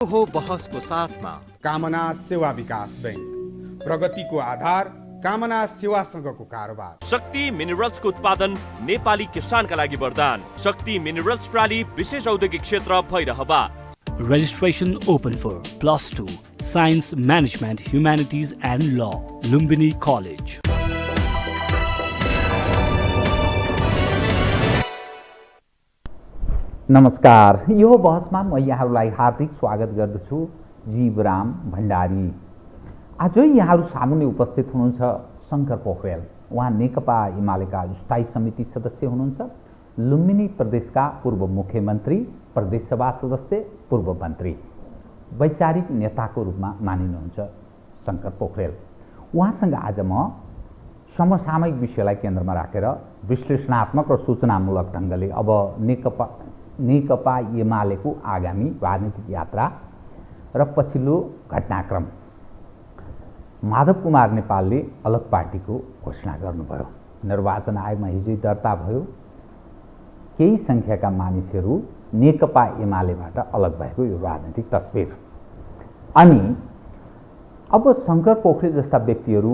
हो बहसको साथमा कामना सेवा विकास बैंक, प्रगतिको आधार कामना सेवासँगको कारोबार। शक्ति मिनरल्सको उत्पादन नेपाली किसानका लागि वरदान। शक्ति मिनरल्स प्राली विशेष औद्योगिक क्षेत्र Bhairahawa. Registration open for +2 Science Management Humanities and Law, Lumbini College. नमस्कार, यो बहसमा म यहाँहरूलाई हार्दिक स्वागत गर्दछु। जीवराम भण्डारी। आज यहाँहरू सामुन्ने उपस्थित हुनुहुन्छ शङ्कर पोखरेल। उहाँ नेकपा एमालेका स्थायी समिति सदस्य हुनुहुन्छ। लुम्बिनी प्रदेशका पूर्व मुख्यमन्त्री, प्रदेशसभा सदस्य, पूर्व मन्त्री, वैचारिक नेताको रूपमा मानिनुहुन्छ शङ्कर पोखरेल। उहाँसँग आज म समसामयिक विषयलाई केन्द्रमा राखेर विश्लेषणात्मक र सूचनामूलक ढङ्गले अब नेकपा एमालेको आगामी राजनीतिक यात्रा र पछिल्लो घटनाक्रम, माधव कुमार नेपालले अलग पार्टीको घोषणा गर्नुभयो। निर्वाचन आयोगमा हिजो दर्ता भयो। केही सङ्ख्याका मानिसहरू नेकपा एमालेबाट अलग भएको यो राजनीतिक तस्बिर। अनि अब शङ्कर पोखरेल जस्ता व्यक्तिहरू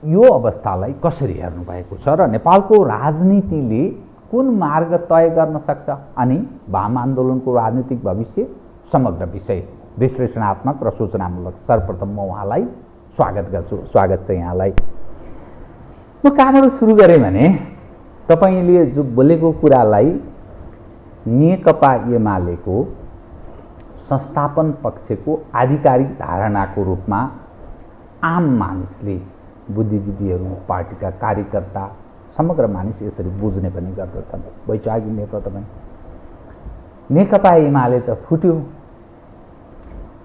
यो अवस्थालाई कसरी हेर्नु भएको छ र नेपालको राजनीतिले कुन मार्ग तय गर्न सक्छ, अनि वाम आन्दोलनको राजनीतिक भविष्य, समग्र विषय विश्लेषणात्मक र सूचनामूलक। सर्वप्रथम म उहाँलाई स्वागत गर्छु। स्वागत छ यहाँलाई। म कहाँबाट सुरु गरेँ भने तपाईँले जो बोलेको कुरालाई नेकपा एमालेको संस्थापन पक्षको आधिकारिक धारणाको रूपमा आम मानिसले, बुद्धिजीवीहरू, पार्टीका कार्यकर्ता, समग्र मानिस यसरी बुझ्ने पनि गर्दछन्। वैचारिक नेता तपाईँ, नेकपा एमाले त फुट्यो,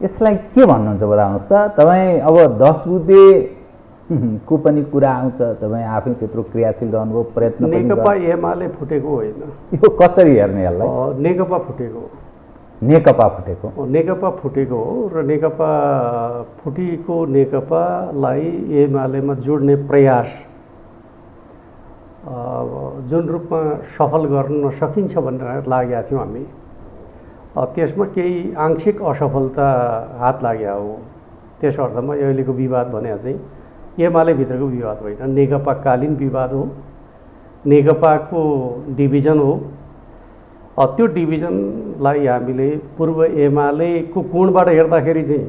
यसलाई के भन्नुहुन्छ बताउनुहोस् त। तपाईँ अब 10 बुद्धेको पनि कुरा आउँछ, तपाईँ आफै त्यत्रो क्रियाशील रहनुभयो, प्रयत्न पनि। नेकपा एमाले फुटेको होइन, यो कसरी हेर्ने यसलाई? नेकपा फुटेको, नेकपा फुटेको, नेकपा फुटेको हो र नेकपा फुटेको नेकपालाई एमालेमा जोड्ने प्रयास जुन रूपमा सफल गर्न सकिन्छ भनेर लागेका थियौँ हामी, त्यसमा केही आंशिक असफलता हात लाग्यो हो। त्यस अर्थमा अहिलेको विवाद भने चाहिँ एमाले भित्रको विवाद होइन, नेकपाकालीन विवाद हो, नेकपाको डिभिजन हो। त्यो डिभिजनलाई हामीले पूर्व एमालेको कोणबाट हेर्दाखेरि चाहिँ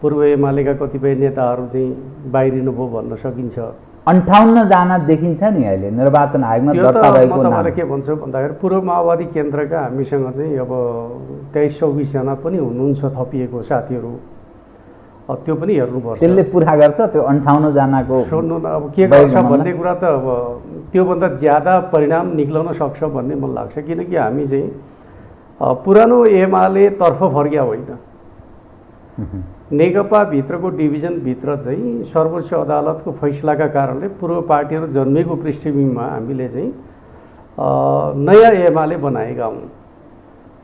पूर्व एमालेका कतिपय नेताहरू चाहिँ बाहिरिनुभयो भन्न सकिन्छ। 58 जना देखिन्छ नि अहिले निर्वाचन आयोगमा दर्ता भएको। म तपाईँलाई के भन्छु भन्दाखेरि पूर्व माओवादी केन्द्रका हामीसँग चाहिँ अब 23-24 जना पनि हुनुहुन्छ थपिएको साथीहरू। त्यो पनि हेर्नुपर्छ। त्यसले पुरा गर्छ त्यो 58 जनाको? सुन्नु न, अब के गर्छ भन्ने कुरा त अब त्योभन्दा ज्यादा परिणाम निक्लाउन सक्छ भन्ने मलाई लाग्छ। किनकि हामी चाहिँ पुरानो एमाले तर्फ फर्किया होइन। नेकपा भित्रको डिभिजनभित्र चाहिँ सर्वोच्च अदालतको फैसलाका कारणले पूर्व पार्टीहरू जन्मेको पृष्ठभूमिमा हामीले चाहिँ नयाँ एमाले बनाएका हौँ।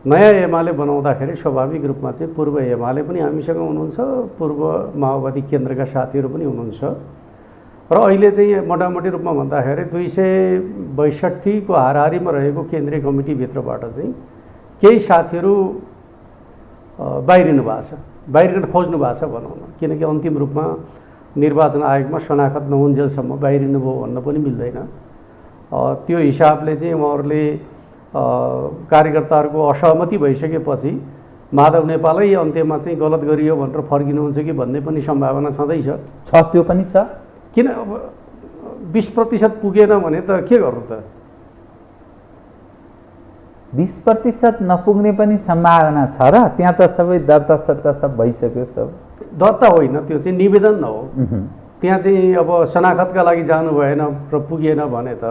नयाँ एमाले बनाउँदाखेरि स्वाभाविक रूपमा चाहिँ पूर्व एमाले पनि हामीसँग हुनुहुन्छ, पूर्व माओवादी केन्द्रका साथीहरू पनि हुनुहुन्छ। र अहिले चाहिँ मोटामोटी रूपमा भन्दाखेरि 262 को हाराहारीमा रहेको केन्द्रीय कमिटीभित्रबाट चाहिँ केही साथीहरू बाहिरिनु भएको छ, बाहिरिन खोज्नु भएको छ भनौँ न। किनकि अन्तिम रूपमा निर्वाचन आयोगमा शनाखत नहुन्जेलसम्म बाहिरिनु भयो भन्न पनि मिल्दैन। त्यो हिसाबले चाहिँ उहाँहरूले कार्यकर्ताहरूको असहमति भइसकेपछि माधव नेपालै अन्त्यमा चाहिँ गलत गरियो भनेर फर्किनुहुन्छ कि भन्ने पनि सम्भावना छँदैछ। त्यो पनि छ। किन अब 20% पुगेन भने त के गर्नु त? 20% नपुग्ने पनि सम्भावना छ र त्यहाँ त सबै दर्ता सर्ता सब भइसक्यो। सब दर्ता होइन, त्यो चाहिँ निवेदन हो। त्यहाँ चाहिँ अब शनाखतका लागि जानु भएन र पुगेन भने त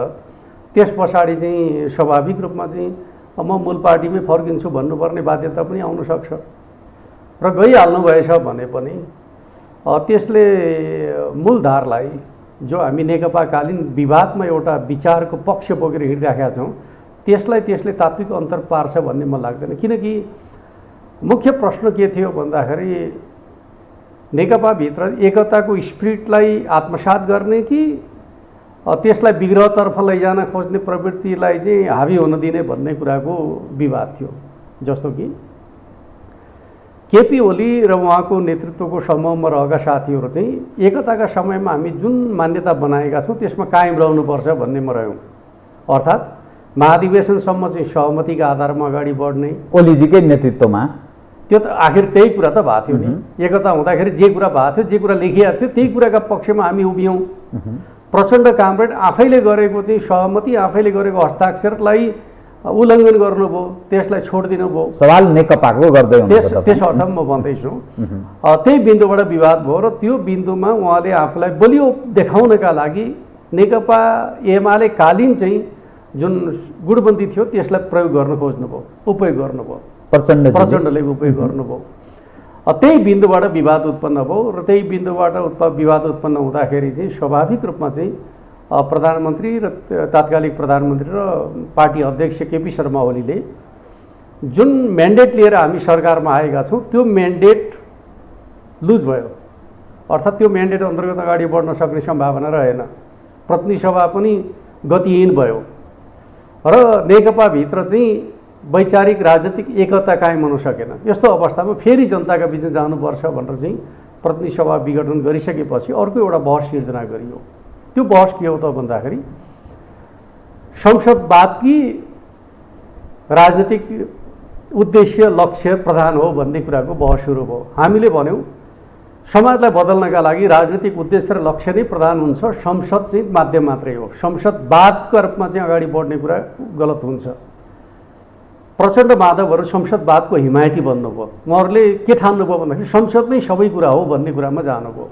त्यस पछाडि चाहिँ स्वाभाविक रूपमा चाहिँ म मूल पार्टीमै फर्किन्छु भन्नुपर्ने बाध्यता पनि आउन सक्छ। र गइहाल्नु भएछ भने पनि त्यसले मूलधारलाई, जो हामी नेकपाकालीन विवादमा एउटा विचारको पक्ष बोकेर हिँडिराखेका छौँ, त्यसले तात्विक अन्तर पार्छ भन्ने मलाई लाग्दैन। किनकि मुख्य प्रश्न के थियो भन्दाखेरि नेकपाभित्र एकताको स्पिरिटलाई आत्मसात गर्ने कि त्यसलाई विग्रहतर्फ लैजान खोज्ने प्रवृत्तिलाई चाहिँ हावी हुन दिने भन्ने कुराको विवाद थियो। जस्तो कि केपी ओली र उहाँको नेतृत्वको समूहमा रहेका साथीहरू चाहिँ एकताका समयमा हामी जुन मान्यता बनाएका छौँ त्यसमा कायम रहनुपर्छ भन्नेमा रह्यौँ। अर्थात् महाधिवेशनसम्म चाहिँ सहमतिका आधारमा अगाडि बढ्ने, ओलीजीकै नेतृत्वमा। त्यो त आखिर त्यही कुरा त भएको थियो नि। एकता हुँदाखेरि जे कुरा भएको थियो, जे कुरा लेखिएको थियो, त्यही कुराका पक्षमा हामी उभियौँ। प्रचण्ड कामरेड आफैले गरेको चाहिँ सहमति, आफैले गरेको हस्ताक्षरलाई उल्लङ्घन गर्नुभयो, त्यसलाई छोडिदिनु भयो। सवाल नेकपाको गर्दै हुनुहुन्छ त्यस अर्थमा म भन्दैछु। त्यही बिन्दुबाट विवाद भयो र त्यो बिन्दुमा उहाँले आफूलाई बलियो देखाउनका लागि नेकपा एमाले कालीन चाहिँ जुन गुटबन्दी थियो त्यसलाई प्रयोग गर्न खोज्नुभयो, उपयोग गर्नुभयो। प्रचण्डले उपयोग गर्नुभयो। त्यही बिन्दुबाट विवाद उत्पन्न भयो र त्यही बिन्दुबाट विवाद उत्पन्न हुँदाखेरि चाहिँ स्वाभाविक रूपमा चाहिँ प्रधानमन्त्री र तात्कालिक प्रधानमन्त्री र पार्टी अध्यक्ष केपी शर्मा ओलीले जुन म्यान्डेट लिएर हामी सरकारमा आएका छौँ त्यो म्यान्डेट लुज भयो। अर्थात् त्यो म्यान्डेट अन्तर्गत अगाडि बढ्न सक्ने सम्भावना रहेन। प्रतिनिधि सभा पनि गतिहीन भयो र नेकपाभित्र चाहिँ वैचारिक राजनीतिक एकता कायम हुन सकेन। यस्तो अवस्थामा फेरि जनताका बिचमा जानुपर्छ भनेर चाहिँ प्रतिनिधि सभा विघटन गरिसकेपछि अर्को एउटा बहस सिर्जना गरियो। त्यो बहस के हो त भन्दाखेरि संसदवादकी राजनीतिक उद्देश्य लक्ष्य प्रधान हो भन्ने कुराको बहस सुरु भयो। हामीले भन्यौँ समाजलाई बदल्नका लागि राजनीतिक उद्देश्य र लक्ष्य नै प्रधान हुन्छ, संसद चाहिँ माध्यम मात्रै हो। संसदवादका रूपमा चाहिँ अगाडि बढ्ने कुरा गलत हुन्छ। प्रचण्ड माधवहरू संसदवादको हिमायती बन्नुभयो। उहाँहरूले के ठान्नुभयो भन्दाखेरि संसद नै सबै कुरा हो भन्ने कुरामा जानुभयो।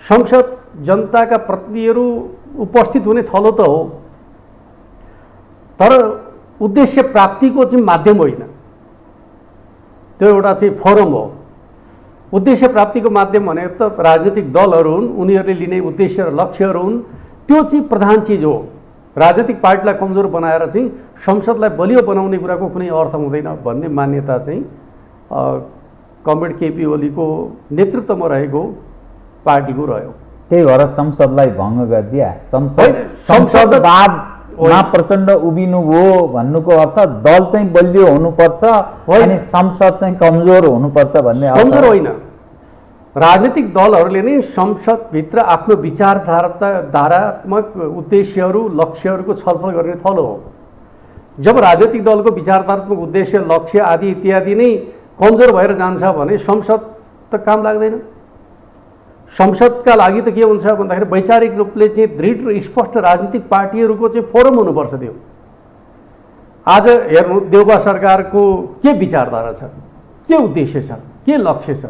संसद जनताका प्रतिनिधिहरू उपस्थित हुने थलो त हो, तर उद्देश्य प्राप्तिको चाहिँ माध्यम होइन, त्यो एउटा चाहिँ फोरम हो। उद्देश्य प्राप्तिको माध्यम भनेको त राजनीतिक दलहरू हुन्, उनीहरूले लिने उद्देश्य र लक्ष्यहरू हुन्। त्यो चाहिँ प्रधान चिज हो। राजनीतिक पार्टीलाई कमजोर बनाएर चाहिँ संसदलाई बलियो बनाउने कुराको कुनै अर्थ हुँदैन भन्ने मान्यता चाहिँ कमरेड केपी ओलीको नेतृत्वमा रहेको पार्टीको रह्यो। त्यही भएर संसदलाई भङ्ग गरिदिया। संसदवादमा प्रचण्ड उभिनुभयो भन्नुको अर्थ दल चाहिँ बलियो हुनुपर्छ अनि संसद चाहिँ कमजोर हुनुपर्छ भन्ने अर्थ कमजोर होइन। राजनीतिक दलहरूले नै संसदभित्र आफ्नो विचारधारात्मक उद्देश्यहरू लक्ष्यहरूको छलफल गर्ने थलो हो। जब राजनीतिक दलको विचारधारात्मक उद्देश्य लक्ष्य आदि इत्यादि नै कमजोर भएर जान्छ भने संसद त काम लाग्दैन। संसदका लागि त के हुन्छ भन्दाखेरि वैचारिक रूपले चाहिँ दृढ र स्पष्ट राजनीतिक पार्टीहरूको चाहिँ फोरम हुनुपर्छ। त्यो आज हेर्नु देउबा सरकारको के विचारधारा छ, के उद्देश्य छ, के लक्ष्य छ,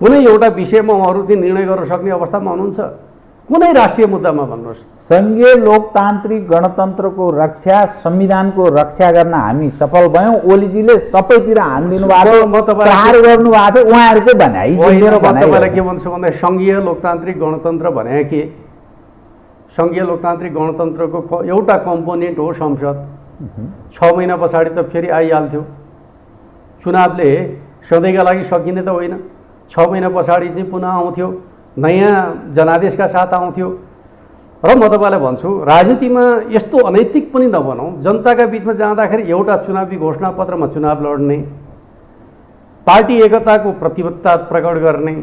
कुनै एउटा विषयमा उहाँहरू चाहिँ निर्णय गर्न सक्ने अवस्थामा हुनुहुन्छ? कुनै राष्ट्रिय मुद्दामा भन्नुहोस्। सङ्घीय लोकतान्त्रिक गणतन्त्रको रक्षा, संविधानको रक्षा गर्न हामी सफल भयौँ। ओलीजीले सबैतिर हानिदिनु भएको गर्नुभएको थियो, उहाँहरूकै भनाइ। तपाईँलाई के भन्छु भन्दा सङ्घीय लोकतान्त्रिक गणतन्त्र भने के? सङ्घीय लोकतान्त्रिक गणतन्त्रको एउटा कम्पोनेन्ट हो संसद। 6 महिना पछाडि त फेरि आइहाल्थ्यो। चुनावले सधैँका लागि सकिने त होइन। 6 महिना पछाडि चाहिँ पुनः आउँथ्यो, नयाँ जनादेशका साथ आउँथ्यो। र म तपाईँलाई भन्छु राजनीतिमा यस्तो अनैतिक पनि नबनाउँ। जनताका बिचमा जाँदाखेरि एउटा चुनावी घोषणापत्रमा चुनाव लड्ने, पार्टी एकताको प्रतिबद्धता प्रकट गर्ने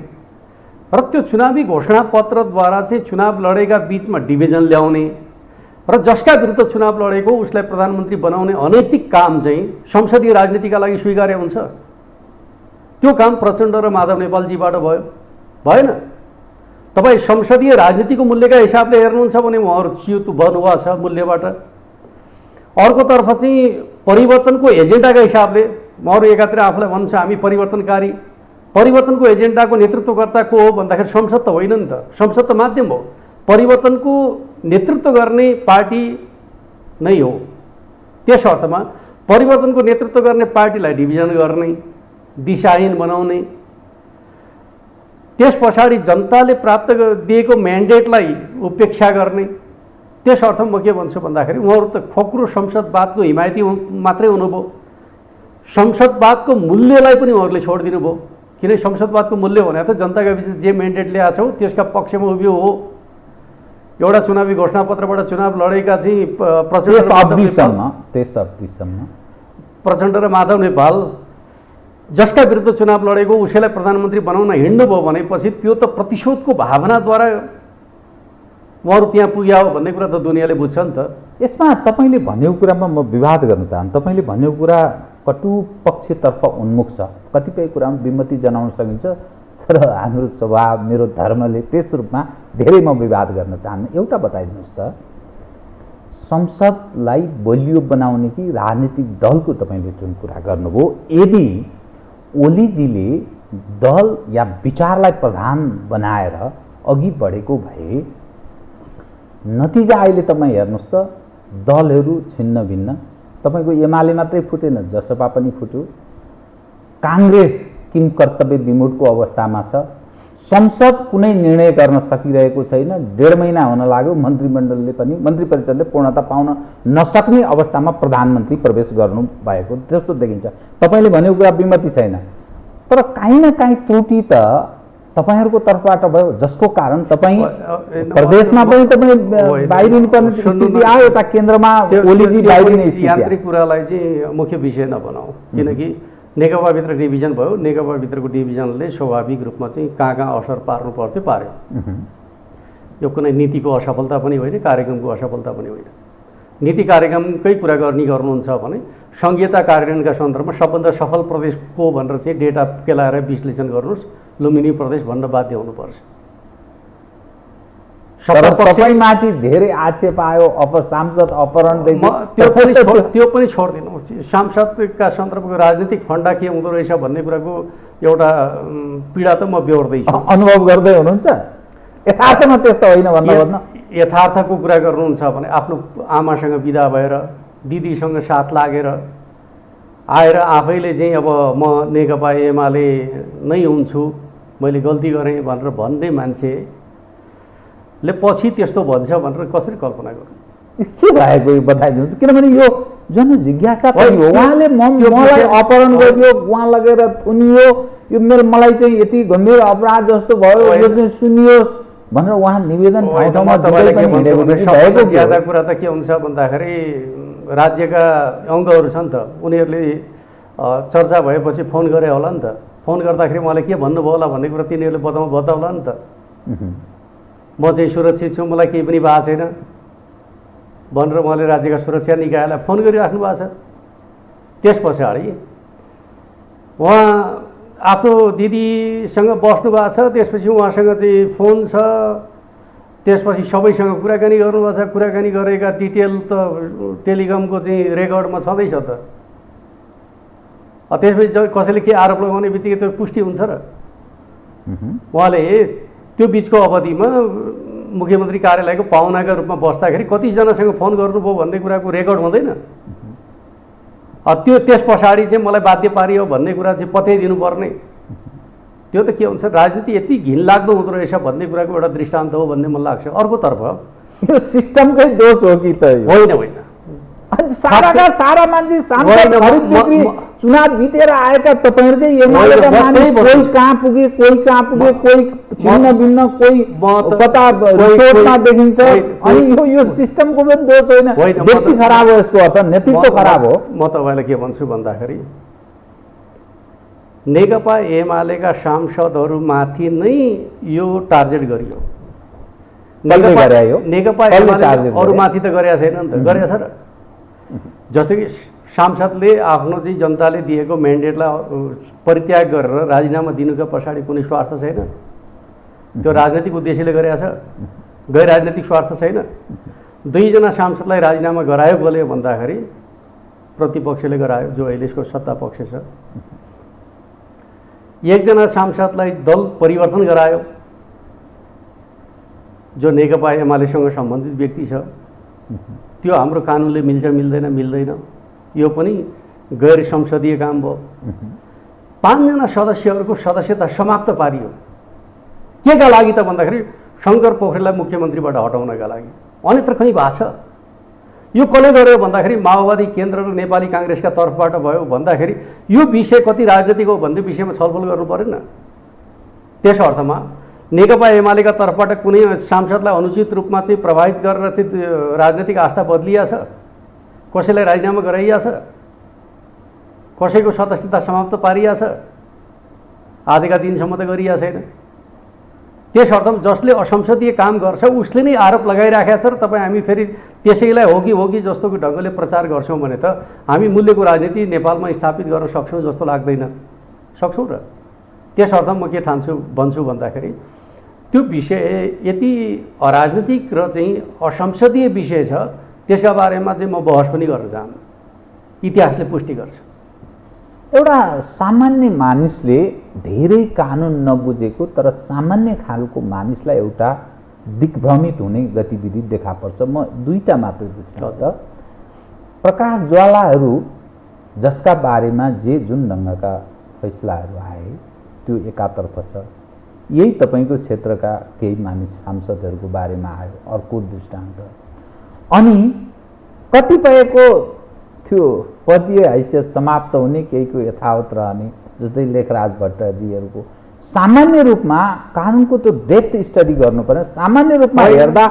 र त्यो चुनावी घोषणापत्रद्वारा चाहिँ चुनाव लडेका बिचमा डिभिजन ल्याउने र जसका विरुद्ध चुनाव लडेको उसलाई प्रधानमन्त्री बनाउने अनैतिक काम चाहिँ संसदीय राजनीतिका लागि स्वीकार्य हुन्छ? त्यो काम प्रचण्ड र माधव नेपालजीबाट भयो? भएन। तपाईँ संसदीय राजनीतिको मूल्यका हिसाबले हेर्नुहुन्छ भने उहाँहरू च्युत बन्नुभएको छ मूल्यबाट। अर्कोतर्फ चाहिँ परिवर्तनको एजेन्डाका हिसाबले उहाँहरू एकातिर आफूलाई भन्छ हामी परिवर्तनकारी। परिवर्तनको एजेन्डाको नेतृत्वकर्ता को हो भन्दाखेरि संसद त होइन नि त, संसद त माध्यम हो। परिवर्तनको नेतृत्व गर्ने पार्टी नै हो। त्यस अर्थमा परिवर्तनको नेतृत्व गर्ने पार्टीलाई डिभिजन गर्ने, दिशाहीन बनाउने, त्यस पछाडि जनताले प्राप्त दिएको म्यान्डेटलाई उपेक्षा गर्ने, त्यस अर्थमा म के भन्छु भन्दाखेरि उहाँहरू त खोक्रो संसदवादको हिमायती मात्रै हुनुभयो। संसदवादको मूल्यलाई पनि उहाँहरूले छोडिदिनु भयो। किन संसदवादको मूल्य भने त जनताका बिचमा जे म्यान्डेट ल्याएको छौ त्यसका पक्षमा उभियो हो। एउटा चुनावी घोषणापत्रबाट चुनाव लडेका चाहिँ प्रचण्ड र माधव नेपाल जसका विरुद्ध चुनाव लडेको उसैलाई प्रधानमन्त्री बनाउन हिँड्नुभयो भनेपछि त्यो त प्रतिशोधको भावनाद्वारा उहाँहरू त्यहाँ पुग्या हो भन्ने कुरा त दुनियाँले बुझ्छ नि त। यसमा तपाईँले भनेको कुरामा म विवाद गर्न चाहन्छु। तपाईँले भनेको कुरा कटु पक्षतर्फ उन्मुख छ, कतिपय कुरामा विमति जनाउन सकिन्छ, तर हाम्रो स्वभाव मेरो धर्मले त्यस रूपमा धेरै म विवाद गर्न चाहन्न। एउटा बताइदिनुहोस् त, संसदलाई बलियो बनाउने कि राजनीतिक दलको तपाईँले जुन कुरा गर्नुभयो, यदि ओलीजीले दल या विचारलाई प्रधान बनाएर अघि बढेको भए नतिजा अहिले तपाईँ हेर्नुहोस् त, दलहरू छिन्न भिन्न। तपाईँको एमाले मात्रै फुटेन, जसपा पनि फुट्यो, काङ्ग्रेस किम कर्तव्य विमुडको अवस्थामा छ, संसद कुनै निर्णय गर्न सकिरहेको छैन, 1.5 महिना हुन लाग्यो, मन्त्रीमण्डलले पनि मन्त्री परिषदले पूर्णता पाउन नसक्ने अवस्थामा प्रधानमन्त्री प्रवेश गर्नुभएको जस्तो देखिन्छ। तपाईँले भनेको कुरा विमति छैन, तर काहीँ न काहीँ त्रुटि त तपाईँहरूको तर्फबाट भयो, जसको कारण तपाईँ प्रदेशमा पनि तपाईँ बाहिरिनु पर्ने स्थिति आयो, यता केन्द्रमा ओलीजी बाहिरिने स्थिति। यान्त्रिक कुरालाई चाहिँ मुख्य विषय नबनाऊ, किनकि नेकपाभित्र डिभिजन भयो, नेकपाभित्रको डिभिजनले स्वाभाविक रूपमा चाहिँ कहाँ असर पार्नु पर्थ्यो पार्यो। यो कुनै नीतिको असफलता पनि होइन, कार्यक्रमको असफलता पनि होइन। नीति कार्यक्रमकै कुरा गर्नुहुन्छ भने संघीयता कार्यान्वयनका सन्दर्भमा सबभन्दा सफल प्रदेश को भनेर चाहिँ डेटा केलाएर विश्लेषण गर्नुहोस्, लुम्बिनी प्रदेश भन्न बाध्य हुनुपर्छ। तपाईँमाथि धेरै आक्षेप आयो सांसद अपहरणदेखि, त्यो पनि छोडिदिनु। सांसदका सन्दर्भको राजनीतिक फन्डा के हुँदो रहेछ भन्ने कुराको एउटा पीडा त म बेहोर्दैछु। अनुभव गर्दै हुनुहुन्छ, यथार्थमा त्यस्तो होइन भन्नु। यथार्थको कुरा गर्नुहुन्छ भने आफ्नो आमासँग बिदा भएर दिदीसँग साथ लागेर आएर आफैले चाहिँ अब म नेकपा एमाले नै हुन्छु, मैले गल्ती गरेँ भनेर भन्ने मान्छेले पछि त्यस्तो भन्छ भनेर कसरी कल्पना गर्नु? के भएको यो बताइदिनुहोस्, किनभने यो जनजिज्ञासा पनि हो। उहाँले मलाई अपहरण गरियो, उहाँ लगेर थुनियो, यो मलाई चाहिँ यति गम्भीर अपराध जस्तो भयो, यो चाहिँ सुनियोस् भनेर उहाँ निवेदन ठाउँमा ज्यादा कुरा त के हुन्छ भन्दाखेरि राज्यका अङ्गहरू छन् त, उनीहरूले चर्चा भएपछि फोन गरे होला नि त। फोन गर्दाखेरि मलाई के भन्नुभयो होला भन्ने कुरा तिनीहरूले बताउला नि त। म चाहिँ सुरक्षित छु, मलाई केही पनि भएको छैन भनेर उहाँले राज्यका सुरक्षा निकायलाई फोन गरिराख्नु भएको छ। त्यस पछाडि उहाँ आफ्नो दिदीसँग बस्नु भएको छ, त्यसपछि उहाँसँग चाहिँ फोन छ, त्यसपछि सबैसँग कुराकानी गर्नुभएको छ। कुराकानी गरेका डिटेल त टेलिकमको चाहिँ रेकर्डमा छँदैछ त। त्यसपछि कसैले के आरोप लगाउने बित्तिकै त्यो पुष्टि हुन्छ र? उहाँले त्यो बिचको अवधिमा मुख्यमन्त्री कार्यालयको पाहुनाका रूपमा बस्दाखेरि कतिजनासँग फोन गर्नुभयो भन्ने कुराको रेकर्ड हुँदैन? त्यो त्यस पछाडि चाहिँ मलाई बाध्य पारियो भन्ने कुरा चाहिँ पत्याइदिनु पर्ने, त्यो त के हुन्छ? राजनीति यति घिनलाग्दो हुँदो रहेछ भन्ने कुराको एउटा दृष्टान्त हो भन्ने मलाई लाग्छ। अर्कोतर्फ यो सिस्टमकै दोष हो कि त? होइन, सारा मान्छे चुनाव जितेर आएका तपाईँहरूकै एमालेका मान्छे कोही कहाँ पुगे, कोही छिन्न भिन्न, कोही कता रिपोर्टमा देखिन्छ। अनि यो सिस्टमको पनि दोष होइन, व्यक्ति खराब हो, यसको अर्थ नेतृत्व खराब हो। म तपाईँलाई के भन्छु भन्दाखेरि नेकपा एमालेका सांसदहरूमाथि नै यो टार्गेट गरियो। नेकपा एमाले अरूमाथि त गरेका छैन नि त, गरेका छ र? जसै कि सांसदले आफ्नो चाहिँ जनताले दिएको म्यान्डेटलाई परित्याग गरेर राजीनामा दिनुका पछाडि कुनै स्वार्थ छैन, त्यो राजनैतिक उद्देश्यले गरेका छ, गैर राजनैतिक स्वार्थ छैन। 2 जना सांसदलाई राजीनामा गरायो कसले भन्दाखेरि प्रतिपक्षले गरायो, जो अहिलेको सत्ता पक्ष छ। 1 जना सांसदलाई दल परिवर्तन गरायो, जो नेकपा एमालेसँग सम्बन्धित व्यक्ति छ। त्यो हाम्रो कानुनले मिल्छ मिल्दैन यो पनि गैर संसदीय काम भयो। 5 जना सदस्यहरूको सदस्यता समाप्त पारियो। केका लागि त भन्दाखेरि शङ्कर पोखरेललाई मुख्यमन्त्रीबाट हटाउनका लागि। अन्यत्र कहीँ भएको छ? यो कसले गर्यो भन्दाखेरि माओवादी केन्द्र र नेपाली काङ्ग्रेसका तर्फबाट भयो भन्दाखेरि यो विषय कति राजनीतिक हो भन्ने विषयमा छलफल गर्नु परेन? त्यस अर्थमा नेकपा एमालेका तर्फबाट कुनै सांसदलाई अनुचित रूपमा चाहिँ प्रभावित गरेर चाहिँ राजनीतिक आस्था बदलिया छ, कसैलाई राजीनामा गराइया छ? कसैको सदस्यता समाप्त पारिया छ, आजका दिनसम्म त गरिया छैन। त्यस अर्थमा जसले असंसदीय काम गर्छ उसले नै आरोप लगाइराखेको छ र तपाईँ हामी फेरि त्यसैलाई हो कि जस्तोको ढङ्गले प्रचार गर्छौँ भने त हामी मूल्यको राजनीति नेपालमा स्थापित गर्न सक्छौँ जस्तो लाग्दैन। सक्छौँ र त्यस अर्थमा म के भन्छु भन्दाखेरि त्यो विषय यति अराजनीतिक र चाहिँ असंसदीय विषय छ, त्यसका बारेमा चाहिँ म बहस पनि गर्न चाहन्छु। इतिहासले पुष्टि गर्छ। एउटा सामान्य मानिसले धेरै कानुन नबुझेको तर सामान्य खालको मानिसलाई एउटा दिग्भ्रमित हुने गतिविधि देखा पर्छ। म दुईटा मात्र दृष्टान्त, प्रकाश ज्वालाहरू जसका बारेमा जुन ढङ्गका फैसलाहरू आए त्यो एकातर्फ छ, यही तपाईँको क्षेत्रका केही मानिस सांसदहरूको बारेमा आयो अर्को दृष्टान्त। अनि कतिपयको त्यो पदीय हैसियत समाप्त हुने, केहीको यथावत रहने, जस्तै लेखराज भट्टजीहरूको सामान्य रूपमा कानुनको त्यो डेप्थ स्टडी गर्नु पर्ने, सामान्य रूपमा हेर्दा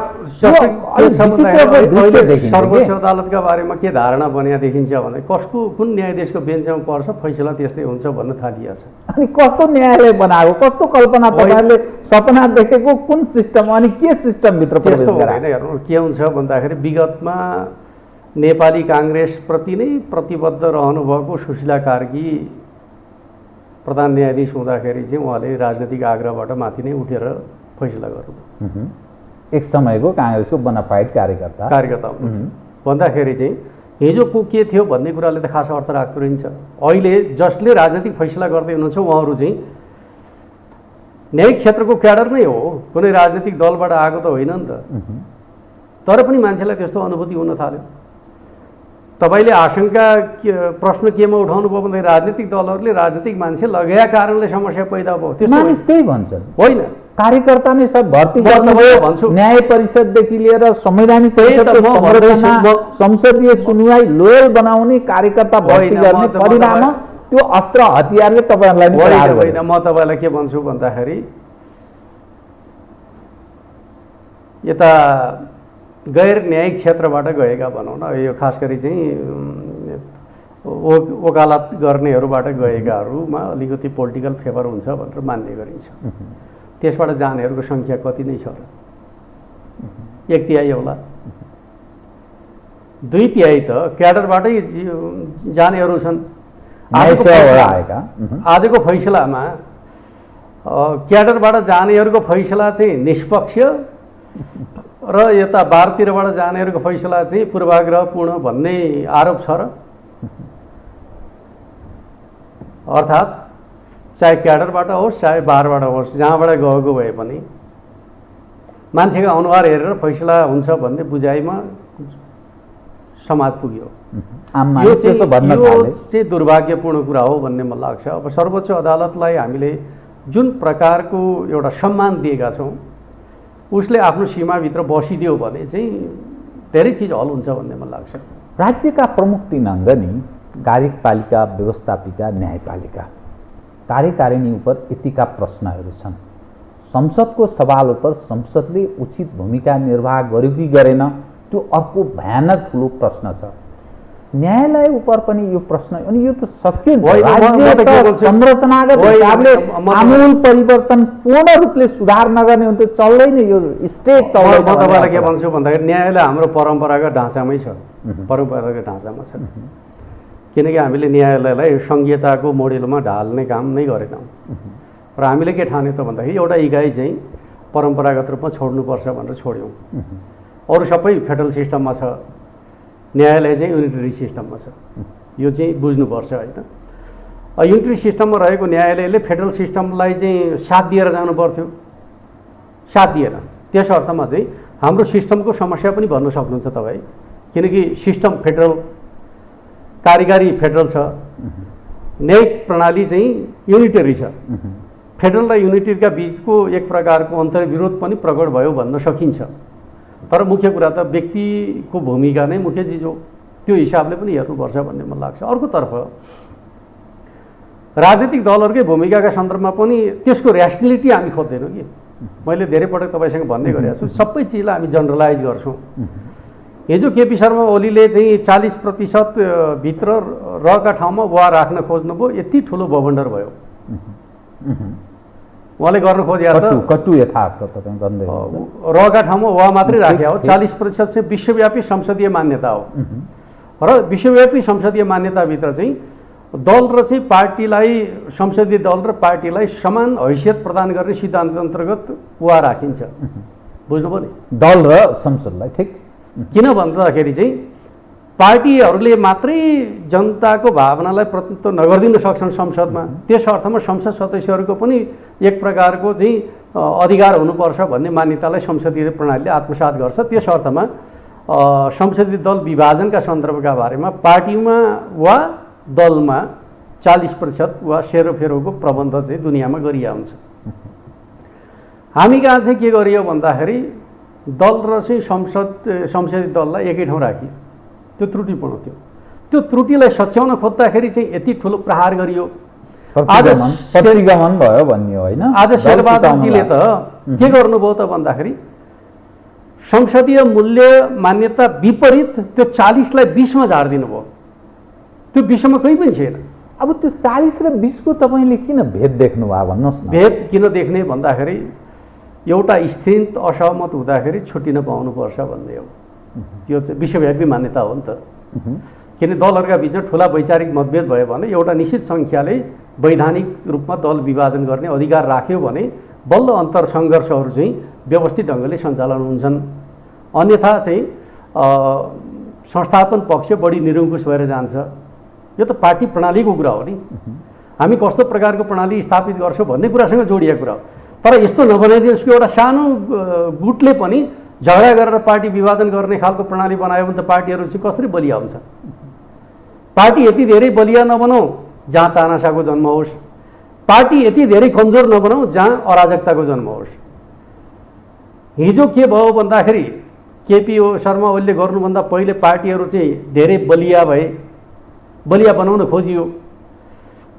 सर्वोच्च अदालतका बारेमा के धारणा बनिया देखिन्छ भने कसको कुन न्यायाधीशको बेन्चमा पर्छ फैसला त्यस्तै हुन्छ भन्न थालिएको छ। अनि कस्तो न्यायालय बनाएको, कस्तो कल्पना तपाईँहरूले सपना देखेको, कुन सिस्टम, अनि के सिस्टमभित्र प्रवेश गराएको? हेर्नु के हुन्छ भन्दाखेरि विगतमा नेपाली काङ्ग्रेसप्रति नै प्रतिबद्ध रहनुभएको सुशीला कार्की प्रधान न्यायाधीश हुँदाखेरि चाहिँ उहाँले राजनीतिक आग्रहबाट माथि नै उठेर फैसला गर्नुभयो। एक समयको काङ्ग्रेसको बोनाफाइड कार्यकर्ता भन्दाखेरि चाहिँ हिजो को के थियो भन्ने कुराले त खास अर्थ राख्दो रहन्छ। अहिले जसले राजनीतिक फैसला गर्दै हुनुहुन्छ उहाँहरू चाहिँ न्यायिक क्षेत्रको क्याडर नै हो, कुनै राजनीतिक दलबाट आएको त होइन नि त। तर पनि मान्छेलाई त्यस्तो अनुभूति हुन थाल्यो। तपाईँले आशंका प्रश्न केमा उठाउनु भयो भन्दाखेरि राजनीतिक दलहरूले राजनीतिक मान्छे लगाएका कारणले समस्या पैदा भयो। त्यो मानिस त्यही भन्छन्, होइन कार्यकर्ता नै सब भर्ती गर्नुभयो भन्छु। न्याय परिषददेखि लिएर संवैधानिक संसदीय सुनवाई लोयल बनाउने, कार्यकर्ता भर्ती गर्ने परिणाम त्यो अस्त्र हतियारले तपाईँहरूलाई होइन। म तपाईँलाई के भन्छु भन्दाखेरि यता गैर न्यायिक क्षेत्रबाट गएका भनौँ न, यो खास गरी चाहिँ वकालत गर्नेहरूबाट गएकाहरूमा अलिकति पोलिटिकल फेभर हुन्छ भनेर मान्ने गरिन्छ। त्यसबाट जानेहरूको सङ्ख्या कति नै छ र? 1/3 होला, 2/3 त क्याडरबाटै जानेहरू छन्। आजको फैसलामा क्याडरबाट जानेहरूको फैसला चाहिँ निष्पक्ष र यता बारतिरबाट जानेहरूको फैसला चाहिँ पूर्वाग्रहपूर्ण भन्ने आरोप छ र? अर्थात् चाहे क्याडरबाट होस् चाहे बारबाट होस्, जहाँबाट गएको भए पनि मान्छेको अनुहार हेरेर फैसला हुन्छ भन्ने बुझाइमा समाज पुग्यो। यो चाहिँ दुर्भाग्यपूर्ण कुरा हो भन्ने मलाई लाग्छ। अब सर्वोच्च अदालतलाई हामीले जुन प्रकारको एउटा सम्मान दिएका छौँ उसले आफ्नो सीमाभित्र बसिदियो भने चाहिँ धेरै चिज हल हुन्छ भन्ने मलाई लाग्छ। राज्यका प्रमुख 3 अङ्ग नि कार्यपालिका, व्यवस्थापिका, न्यायपालिका, कार्यकारिणी उप यतिका प्रश्नहरू छन्। संसदको सवाल उप संसदले उचित भूमिका निर्वाह गर्यो कि गरेन त्यो अर्को भयानक ठुलो प्रश्न छ। न्यायालय उप पनि यो प्रश्न, अनि यो त सकिन्छ। संरचनागत हिसाबले आमूल परिवर्तन पूर्ण रूपले सुधार नगर्ने हो भने त चल्दैन, यो स्टेट चल्दैन। म तपाईँलाई के भन्छु भन्दाखेरि न्यायालय हाम्रो परम्परागत ढाँचामै छ, परम्परागत ढाँचामा छ। किनकि हामीले न्यायालयलाई सङ्घीयताको मोडेलमा ढाल्ने काम नै गरेनौँ र हामीले के ठान्यो त भन्दाखेरि एउटा इकाइ चाहिँ परम्परागत रूपमा छोड्नुपर्छ भनेर छोड्यौँ। अरू सबै फेडरल सिस्टममा छ, न्यायालय चाहिँ युनिटरी सिस्टममा छ। यो चाहिँ बुझ्नुपर्छ होइन। युनिटरी सिस्टममा रहेको न्यायालयले फेडरल सिस्टमलाई चाहिँ साथ दिएर जानु पर्थ्यो, साथ दिएन। त्यस अर्थमा चाहिँ हाम्रो सिस्टमको समस्या पनि भन्न सक्नुहुन्छ तपाईँ। किनकि सिस्टम फेडरल, कार्यकारी फेडरल छ, न्यायिक प्रणाली चाहिँ युनिटरी छ। फेडरल र युनिटरीका बिचको एक प्रकारको अन्तर्विरोध पनि प्रकट भयो भन्न सकिन्छ। तर मुख्य कुरा त व्यक्तिको भूमिका नै मुख्य चिज हो, त्यो हिसाबले पनि हेर्नुपर्छ भन्ने मलाई लाग्छ। अर्कोतर्फ राजनीतिक दलहरूकै भूमिकाका सन्दर्भमा पनि त्यसको ऱ्यासनलिटी हामी खोज्दैनौँ कि। मैले धेरै पटक तपाईँसँग भन्दै गरेको छु, सबै चिजलाई हामी जनरलाइज गर्छौँ। हिजो केपी शर्मा ओलीले चाहिँ 40% भित्र रहका ठाउँमा वा राख्न खोज्नुभयो, यति ठुलो बवन्डर भयो। उहाँले गर्न खोजे कटु यथार्थ तपाईँ गर्दै रहका ठाउँमा वा मात्रै राखे हो। 40% चाहिँ विश्वव्यापी संसदीय मान्यता हो र विश्वव्यापी संसदीय मान्यताभित्र चाहिँ दल र चाहिँ पार्टीलाई, संसदीय दल र पार्टीलाई समान हैसियत प्रदान गर्ने सिद्धान्त अन्तर्गत वा राखिन्छ। बुझ्नुभयो नि, दल र संसदलाई। ठिक। किन भन्दाखेरि चाहिँ पार्टीहरूले मात्रै जनताको भावनालाई प्रतिनिधित्व नगरिदिन सक्छन् संसदमा, त्यस अर्थमा संसद सदस्यहरूको पनि एक प्रकारको चाहिँ अधिकार हुनुपर्छ भन्ने मान्यतालाई संसदीय प्रणालीले आत्मसात गर्छ। त्यस अर्थमा संसदीय दल विभाजनका सन्दर्भका बारेमा पार्टीमा वा दलमा 40% वा सेरोफेरोको प्रबन्ध चाहिँ दुनियाँमा गरिया हुन्छ। हामी कहाँ चाहिँ के गरियो भन्दाखेरि दल र चाहिँ संसदीय दललाई एकै ठाउँ राखियो। त्यो त्रुटिपूर्ण थियो। त्यो त्रुटिलाई सच्याउन खोज्दाखेरि चाहिँ यति ठुलो प्रहार गरियो। आज प्रतिगमन भयो भन्ने हो होइन। आज शेरबहादुरजीले त के गर्नुभयो त भन्दाखेरि संसदीय मूल्य मान्यता विपरीत त्यो 40लाई 20मा झारिदिनु भयो। त्यो 20मा कोही पनि छैन। अब त्यो 40 र 20 को तपाईँले किन भेद देख्नु भयो भन्नुहोस् न। भेद किन देख्ने भन्दाखेरि एउटा स्थिर असहमत हुँदाखेरि छुट्टिन पाउनुपर्छ भन्ने हो। यो चाहिँ विश्वव्यापी मान्यता हो नि त। किन दलहरूका बिचमा ठुला वैचारिक मतभेद भयो भने एउटा निश्चित सङ्ख्याले वैधानिक रूपमा दल विभाजन गर्ने अधिकार राख्यो भने बल्ल अन्तर सङ्घर्षहरू चाहिँ व्यवस्थित ढङ्गले सञ्चालन हुन्छन्। अन्यथा चाहिँ संस्थापन पक्ष बढी निरङ्कुश भएर जान्छ। यो त पार्टी प्रणालीको कुरा हो नि। हामी कस्तो प्रकारको प्रणाली स्थापित गर्छौँ भन्ने कुरासँग जोडिएको कुरा हो। तर यस्तो नबनाइदिनुहोस् कि एउटा सानो गुटले पनि झगडा गरेर पार्टी विभाजन गर्ने खालको प्रणाली बनायो भने त पार्टीहरू चाहिँ कसरी बलिया हुन्छ। पार्टी यति धेरै बलिया नबनाऊ जहाँ तानासाको जन्म होस्, पार्टी यति धेरै कमजोर नबनाऊ जहाँ अराजकताको जन्म होस्। हिजो के भयो भन्दाखेरि केपी शर्मा ओलीले गर्नुभन्दा पहिले पार्टीहरू चाहिँ धेरै बलिया भए, बलिया बनाउन खोजियो।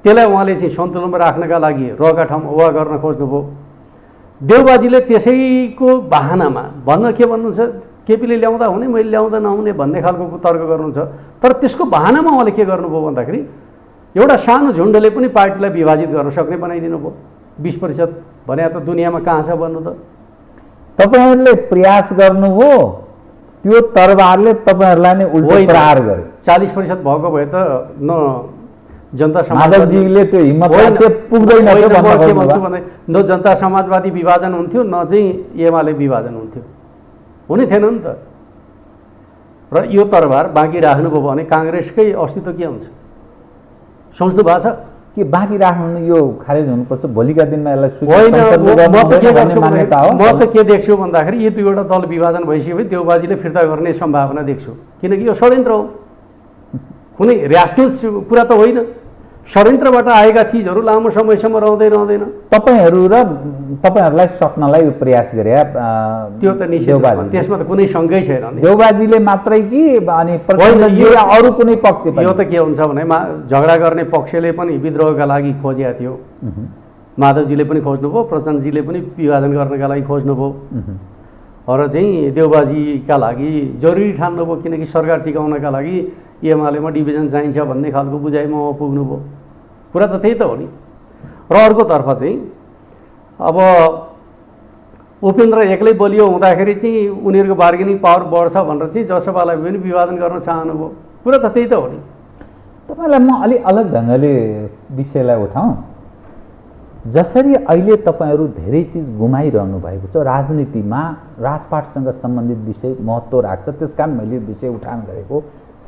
त्यसलाई उहाँले चाहिँ सन्तुलनमा राख्नका लागि रहका ठाउँमा वा गर्न खोज्नुभयो। देउबाजीले त्यसैको बहानामा भन्न के भन्नुहुन्छ, केपीले ल्याउँदा हुने मैले ल्याउँदा नहुने भन्ने खालको तर्क गर्नुहुन्छ। तर त्यसको बहानामा उहाँले के गर्नुभयो भन्दाखेरि एउटा सानो झुन्डले पनि पार्टीलाई विभाजित गर्न सक्ने बनाइदिनु भयो। 20% भने त दुनियाँमा कहाँ छ भन्नु त। तपाईँहरूले प्रयास गर्नुभयो, त्यो तरबारले तपाईँहरूलाई नै उल्टो प्रहार गर्यो। 40% भएको भए त न जनता समाजवादीले त्यो हिम्मत पुग्दैन न जनता समाजवादी विभाजन हुन्थ्यो न चाहिँ एमाले विभाजन हुन्थ्यो। हुने थिएन नि त। र यो तरबार बाँकी राख्नुभयो भने काङ्ग्रेसकै अस्तित्व के हुन्छ सोच्नु भएको छ कि बाँकी राख्नु यो खारेज हुनुपर्छ भोलिका दिनमा यसलाई होइन। म त के देख्छु भन्दाखेरि यो दुईवटा दल विभाजन भइसक्यो भने देउबाजीले फिर्ता गर्ने सम्भावना देख्छु। किनकि यो षड्यन्त्र हो, कुनै ऱ्यासनल कुरा त होइन। षड्यन्त्रबाट आएका चिजहरू लामो समयसम्म रहँदैन। तपाईँहरूलाई सक्नलाई यो प्रयास गरे त्यो त निश्चित, त्यसमा त कुनै शङ्कै छैन। देउबाजीले मात्रै कि अनि अरू कुनै पक्ष? यो त के हुन्छ भने झगडा गर्ने पक्षले पनि विद्रोहका लागि खोजेका थियो। माधवजीले पनि खोज्नुभयो, प्रचण्डजीले पनि विभाजन गर्नका लागि खोज्नुभयो र चाहिँ देउबाजीका लागि जरुरी ठान्नुभयो। किनकि सरकार टिकाउनका लागि एमालेमा डिभिजन चाहिन्छ भन्ने खालको बुझाइमा पुग्नुभयो। कुरा त त्यही त हो नि। र अर्कोतर्फ चाहिँ अब उपेन्द्र एक्लै बलियो हुँदाखेरि चाहिँ उनीहरूको बार्गेनिङ पावर बढ्छ भनेर चाहिँ जसपालाई पनि विभाजन गर्न चाहनुभयो। कुरा त त्यही त हो नि। तपाईँलाई म अलि अलग ढङ्गले विषयलाई उठाउँ। जसरी अहिले तपाईँहरू धेरै चिज गुमाइरहनु भएको छ, राजनीतिमा राजपाटसँग सम्बन्धित विषय महत्त्व राख्छ, त्यस कारण मैले विषय उठान गरेको।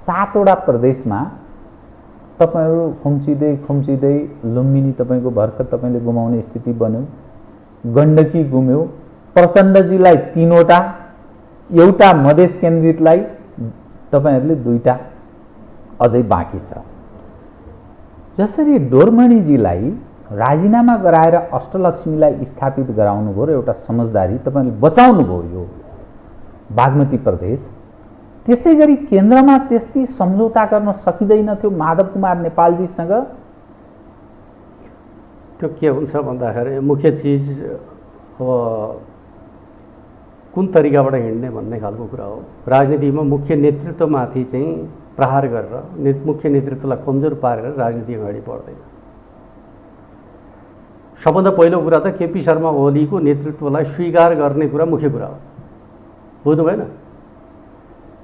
7वटा प्रदेशमा तपाईँहरू खुम्चिँदै लुम्बिनी तपाईँको भर्खर तपाईँले गुमाउने स्थिति बन्यो, गण्डकी गुम्यो, प्रचण्डजीलाई 3वटा, एउटा मधेस केन्द्रितलाई तपाईँहरूले 2टा अझै बाँकी छ। जसरी डोरमणिजीलाई राजीनामा गराएर अष्टलक्ष्मीलाई स्थापित गराउनुभयो र एउटा समझदारी तपाईँले बचाउनु भयो यो बागमती प्रदेश, त्यसै गरी केन्द्रमा त्यस्तै सम्झौता गर्न सकिँदैन थियो माधव कुमार नेपालजीसँग? त्यो के हुन्छ भन्दाखेरि मुख्य चिज अब कुन तरिकाबाट हिँड्ने भन्ने खालको कुरा हो। राजनीतिमा मुख्य नेतृत्वमाथि चाहिँ प्रहार गरेर मुख्य नेतृत्वलाई कमजोर पारेर राजनीति अगाडि बढ्दैन। सबभन्दा पहिलो कुरा त केपी शर्मा ओलीको नेतृत्वलाई स्वीकार गर्ने कुरा मुख्य कुरा हो, बुझ्नु भएन?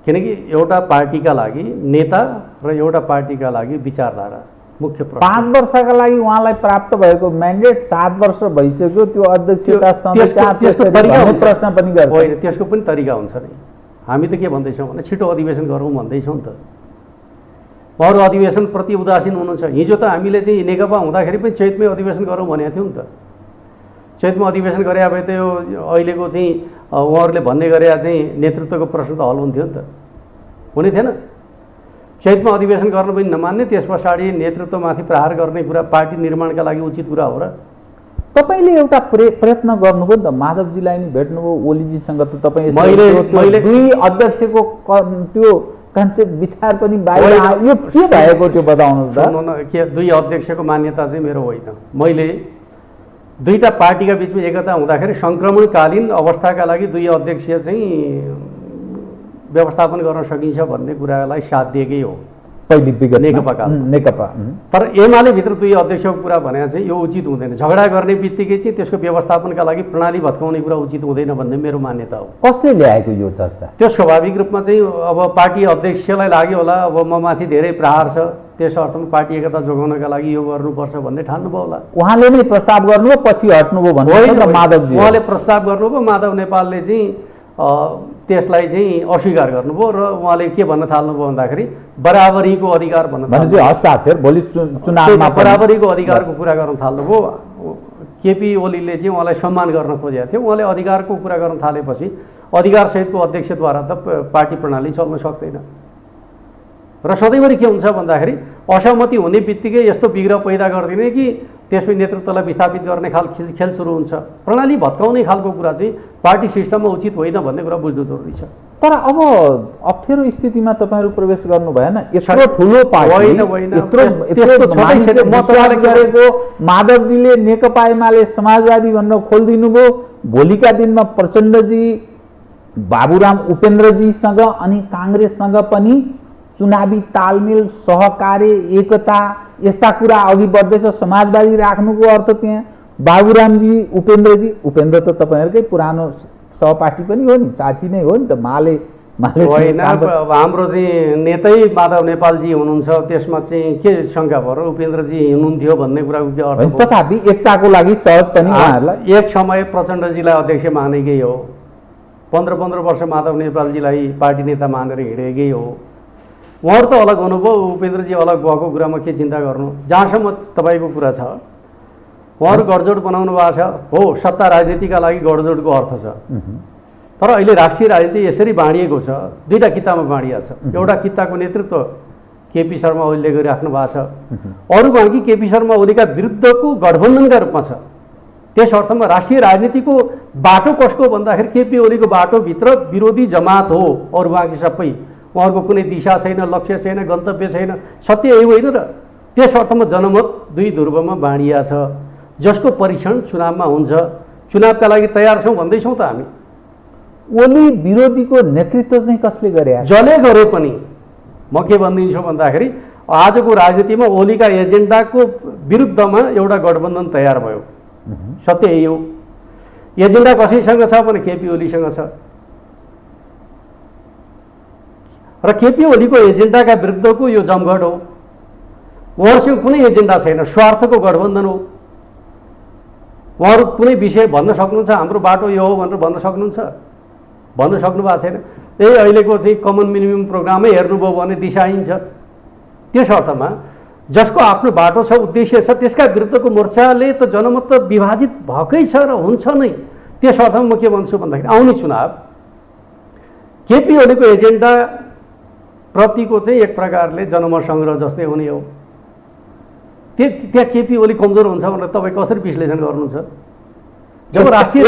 किनकि एउटा पार्टीका लागि नेता र एउटा पार्टीका लागि विचारधारा मुख्य प्रश्न। 5 वर्षका लागि उहाँलाई प्राप्त भएको म्यान्डेट 7 वर्ष भइसक्यो, त्यो अध्यक्षता प्रश्न पनि गर्छ। होइन, त्यसको पनि तरिका हुन्छ नि। हामी त के भन्दैछौँ भने छिटो अधिवेशन गरौँ भन्दैछौँ नि त। अरू अधिवेशन प्रति उदासीन हुनुहुन्छ। हिजो त हामीले चाहिँ नेकपा हुँदाखेरि पनि चैतमै अधिवेशन गरौँ भनेको थियौँ नि त। चैतमा अधिवेशन गरे भए त यो अहिलेको चाहिँ उहाँहरूले भन्ने गरे चाहिँ नेतृत्वको प्रश्न त हल हुन्थ्यो नि त, हुने थिएन? चैतमा अधिवेशन गर्न पनि नमान्ने, त्यस पछाडि नेतृत्वमाथि प्रहार गर्ने कुरा पार्टी निर्माणका लागि उचित कुरा हो र? तपाईँले एउटा प्रयत्न गर्नुभयो नि त, माधवजीलाई नि भेट्नुभयो, ओलीजीसँग त तपाईँ मैले दुई अध्यक्षको त्यो कन्सेप्ट विचार पनि बाहिर यो के भएको त्यो बताउनुहोस् त। के दुई अध्यक्षको मान्यता चाहिँ मेरो होइन। मैले दुईटा पार्टीका बिचमा एकता हुँदाखेरि सङ्क्रमणकालीन अवस्थाका लागि दुई अध्यक्ष चाहिँ व्यवस्थापन गर्न सकिन्छ भन्ने कुरालाई साथ दिएकै हो पहिले विगत नेकपा। तर एमाले भित्र दुई अध्यक्षको कुरा भने चाहिँ यो उचित हुँदैन। झगडा गर्ने बित्तिकै चाहिँ त्यसको व्यवस्थापनका लागि प्रणाली भत्काउने कुरा उचित हुँदैन भन्ने मेरो मान्यता हो। कसले ल्याएको यो चर्चा? त्यो स्वाभाविक रूपमा चाहिँ अब पार्टी अध्यक्षलाई लाग्यो होला, अब म माथि धेरै प्रहार छ, त्यस अर्थमा पार्टी एकता जोगाउनका लागि यो गर्नुपर्छ भन्ने ठान्नुभयो होला। उहाँले नै प्रस्ताव गर्नुभयो, पछि हट्नुभयो भन्नु माधवजी? उहाँले प्रस्ताव गर्नुभयो, माधव नेपालले चाहिँ त्यसलाई चाहिँ अस्वीकार गर्नुभयो र उहाँले के भन्न थाल्नुभयो भन्दाखेरि बराबरीको अधिकार भन्न हस्ताक्षर भोलि चुनावमा बराबरीको अधिकारको कुरा गर्न थाल्नुभयो। केपी ओलीले चाहिँ उहाँलाई सम्मान गर्न खोजेको थियो। उहाँले अधिकारको कुरा गर्न थालेपछि अधिकारसहितको अध्यक्षद्वारा त पार्टी प्रणाली चल्न सक्दैन। र सधैँभरि के हुन्छ भन्दाखेरि असहमति हुने बित्तिकै यस्तो विग्रह पैदा गरिदिने कि त्यसपछि नेतृत्वलाई विस्थापित गर्ने खेल सुरु हुन्छ। प्रणाली भत्काउने खालको कुरा चाहिँ पार्टी सिस्टममा उचित होइन भन्ने कुरा बुझ्नु जरुरी छ। तर अब अप्ठ्यारो स्थितिमा तपाईँहरू प्रवेश गर्नु भएन। यत्रो ठुलो पार्टी गरेको माधवजीले नेकपा एमाले समाजवादी भनेर खोलिदिनु भयो। भोलिका दिनमा प्रचण्डजी, बाबुराम उपेन्द्रजीसँग अनि काङ्ग्रेससँग पनि चुनावी तालमेल, सहकार्य, एकता यस्ता कुरा अघि बढ्दैछ। समाजवादी राख्नुको अर्थ त्यहाँ बाबुरामजी, उपेन्द्र त तपाईँहरूकै पुरानो सहपाठी पनि हो नि, साथी नै हो नि त। माले होइन, हाम्रो चाहिँ नेतै माधव नेपालजी हुनुहुन्छ, त्यसमा चाहिँ के शङ्का भयो र? उपेन्द्रजी हुनुहुन्थ्यो भन्ने कुराको के अर्थ? तथापि एकताको लागि सहज पनि उहाँहरूलाई एक समय प्रचण्डजीलाई अध्यक्ष मानेकै हो। 15 वर्ष माधव नेपालजीलाई पार्टी नेता मानेर हिँडेकै हो। उहाँहरू त अलग हुनुभयो, उपेन्द्रजी अलग भएको कुरामा के चिन्ता गर्नु? जहाँसम्म तपाईँको कुरा छ, उहाँहरू गठजोड बनाउनु भएको छ हो। सत्ता राजनीतिका लागि गठजोडको अर्थ छ। तर अहिले राष्ट्रिय राजनीति यसरी बाँडिएको छ, दुईवटा कितामा बाँडिएको छ। एउटा किताको नेतृत्व केपी शर्मा ओलीले गरिराख्नु भएको छ, अरू बाँकी केपी शर्मा ओलीका विरुद्धको गठबन्धनका रूपमा छ। त्यस अर्थमा राष्ट्रिय राजनीतिको बाटो कसको भन्दाखेरि केपी ओलीको बाटोभित्र विरोधी जमात हो, अरू बाँकी सबै उहाँहरूको कुनै दिशा छैन, लक्ष्य छैन, गन्तव्य छैन। सत्य यही होइन र? त्यस अर्थमा जनमत दुई ध्रुवमा बाँडिया छ, जसको परीक्षण चुनावमा हुन्छ। चुनावका लागि तयार छौँ भन्दैछौँ त हामी। ओली विरोधीको नेतृत्व चाहिँ कसले गरे? जसले गरे पनि म के भनिदिन्छु भन्दाखेरि आजको राजनीतिमा ओलीका एजेन्डाको विरुद्धमा एउटा गठबन्धन तयार भयो। सत्य यही हो। एजेन्डा कसैसँग छ भने केपी ओलीसँग छ, र केपी ओलीको एजेन्डाका विरुद्धको यो जमघट हो। उहाँहरूसँग कुनै एजेन्डा छैन, स्वार्थको गठबन्धन हो। उहाँहरू कुनै विषय भन्न सक्नुहुन्छ, हाम्रो बाटो यो हो भनेर भन्न सक्नुहुन्छ? भन्न सक्नु भएको छैन। यही अहिलेको चाहिँ कमन मिनिमम प्रोग्रामै हेर्नुभयो भने दिशाहीन छ। त्यस अर्थमा जसको आफ्नो बाटो छ, उद्देश्य छ, त्यसका विरुद्धको मोर्चाले त जनमत त विभाजित भएकै छ र हुन्छ नै। त्यस अर्थमा म के भन्छु भन्दाखेरि आउने चुनाव केपी ओलीको एजेन्डा प्रतिको चाहिँ एक प्रकारले जनमत सङ्ग्रह जस्तै हुने हो। त्यहाँ केपी ओली कमजोर हुन्छ भनेर तपाईँ कसरी विश्लेषण गर्नुहुन्छ? जब राष्ट्रिय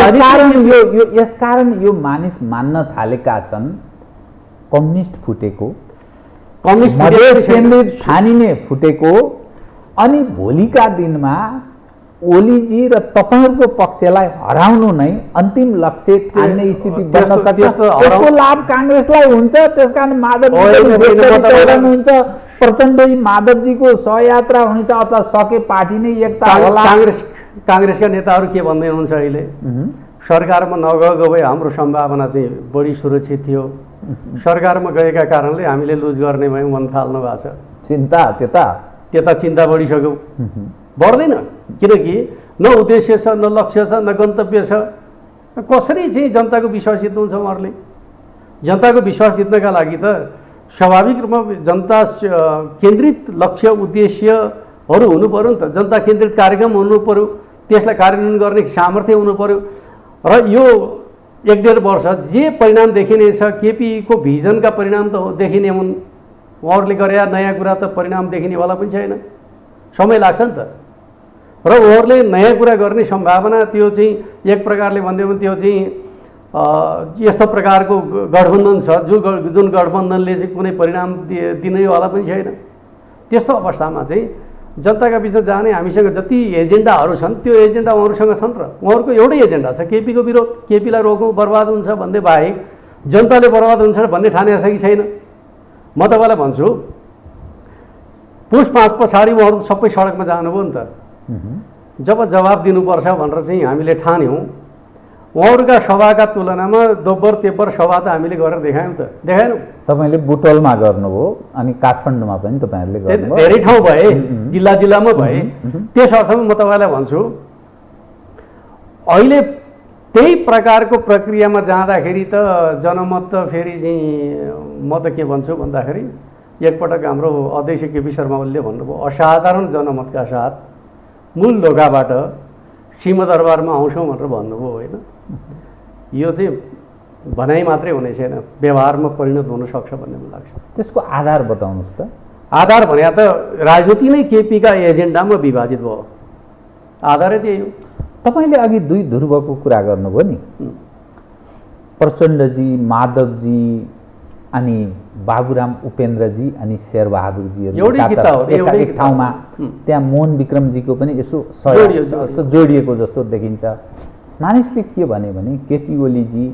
यसकारण यो मानिस मान्न थालेका छन् कम्युनिस्ट फुटेको, कम्युनिस्ट ठानिने फुटेको, अनि भोलिका दिनमा ओलीजी र तपाईँहरूको पक्षलाई हराउनु नै अन्तिम लक्ष्य ठान्ने स्थिति बन्न सक्छ। त्यसको लाभ काङ्ग्रेसलाई हुन्छ, त्यसकारण माधवजी हुन्छ, प्रचण्डजी माधवजीको सहयात्रा हुनेछ अथवा सके पार्टी नै एकता होला। काङ्ग्रेसका नेताहरू के भन्दै हुनुहुन्छ अहिले, सरकारमा नगएको भए हाम्रो सम्भावना चाहिँ बढी सुरक्षित थियो, सरकारमा गएका कारणले हामीले लुज गर्ने भयौँ भन्न थाल्नु भएको छ। चिन्ता त्यता चिन्ता बढिसक्यो, बढ्दैन। किनकि न उद्देश्य छ, न लक्ष्य छ, न गन्तव्य छ। कसरी चाहिँ जनताको विश्वास जित्नुहुन्छ उहाँहरूले? जनताको विश्वास जित्नका लागि त स्वाभाविक रूपमा जनता केन्द्रित लक्ष्य उद्देश्यहरू हुनु पऱ्यो नि त। जनता केन्द्रित कार्यक्रम हुनु पऱ्यो, त्यसलाई कार्यान्वयन गर्ने सामर्थ्य हुनु पऱ्यो। र यो 1-1.5 वर्ष जे परिणाम देखिनेछ, केपीको भिजनका परिणाम त देखिने हुन्। उहाँहरूले गरे नयाँ कुरा त परिणाम देखिनेवाला पनि छैन, समय लाग्छ नि त। र उहाँहरूले नयाँ कुरा गर्ने सम्भावना त्यो चाहिँ एक प्रकारले भन्यो भने त्यो चाहिँ यस्तो प्रकारको गठबन्धन छ जुन गठबन्धनले चाहिँ कुनै परिणाम दिनेवाला पनि छैन। त्यस्तो अवस्थामा चाहिँ जनताका बिचमा जाने हामीसँग जति एजेन्डाहरू छन् त्यो एजेन्डा उहाँहरूसँग छन् र उहाँहरूको एउटै एजेन्डा छ, केपीको विरोध। केपीलाई रोक्नु बर्बाद हुन्छ भन्ने बाहेक जनताले बर्बाद हुन्छ भन्ने ठानेको छ कि छैन? म तपाईँलाई भन्छु, पुस 5 पछाडि उहाँहरू सबै सडकमा जानुभयो नि त। जब जवाब दिनुपर्छ भनेर चाहिँ हामीले ठान्यौँ, उहाँहरूका सभाका तुलनामा दोब्बर तेब्बर सभा त हामीले गरेर देखायौँ त, देखाएनौँ? तपाईँले बुटोलमा गर्नुभयो, अनि काठमाडौँमा पनि तपाईँहरूले गर्नुभयो, धेरै ठाउँ भए, जिल्ला जिल्लामा भए। त्यस अर्थमा म तपाईँलाई भन्छु, अहिले त्यही प्रकारको प्रक्रियामा जाँदाखेरि त जनमत त फेरि चाहिँ म त के भन्छु भन्दाखेरि, एकपटक हाम्रो अध्यक्ष केपी शर्मा ओलीले भन्नुभयो, असाधारण जनमतका साथ मूल ढोकाबाट सिंहदरबारमा आउँछौँ भनेर भन्नुभयो, होइन? यो चाहिँ भनाइ मात्रै हुने छैन, व्यवहारमा परिणत हुन सक्छ भन्ने मलाई लाग्छ। त्यसको आधार बताउनुहोस् त। आधार भने त राजनीति नै केपीका एजेन्डामा विभाजित भयो, आधारै त्यही हो। तपाईँले अघि 2 ध्रुवको कुरा गर्नुभयो नि, प्रचण्डजी, माधवजी, अनि बाबुराम उपेन्द्रजी अनि शेरबहादुरजीहरू एक ठाउँमा, त्यहाँ मोहन विक्रमजीको पनि यसो जोडिएको जस्तो देखिन्छ। मानिसले के भने केपी ओलीजी,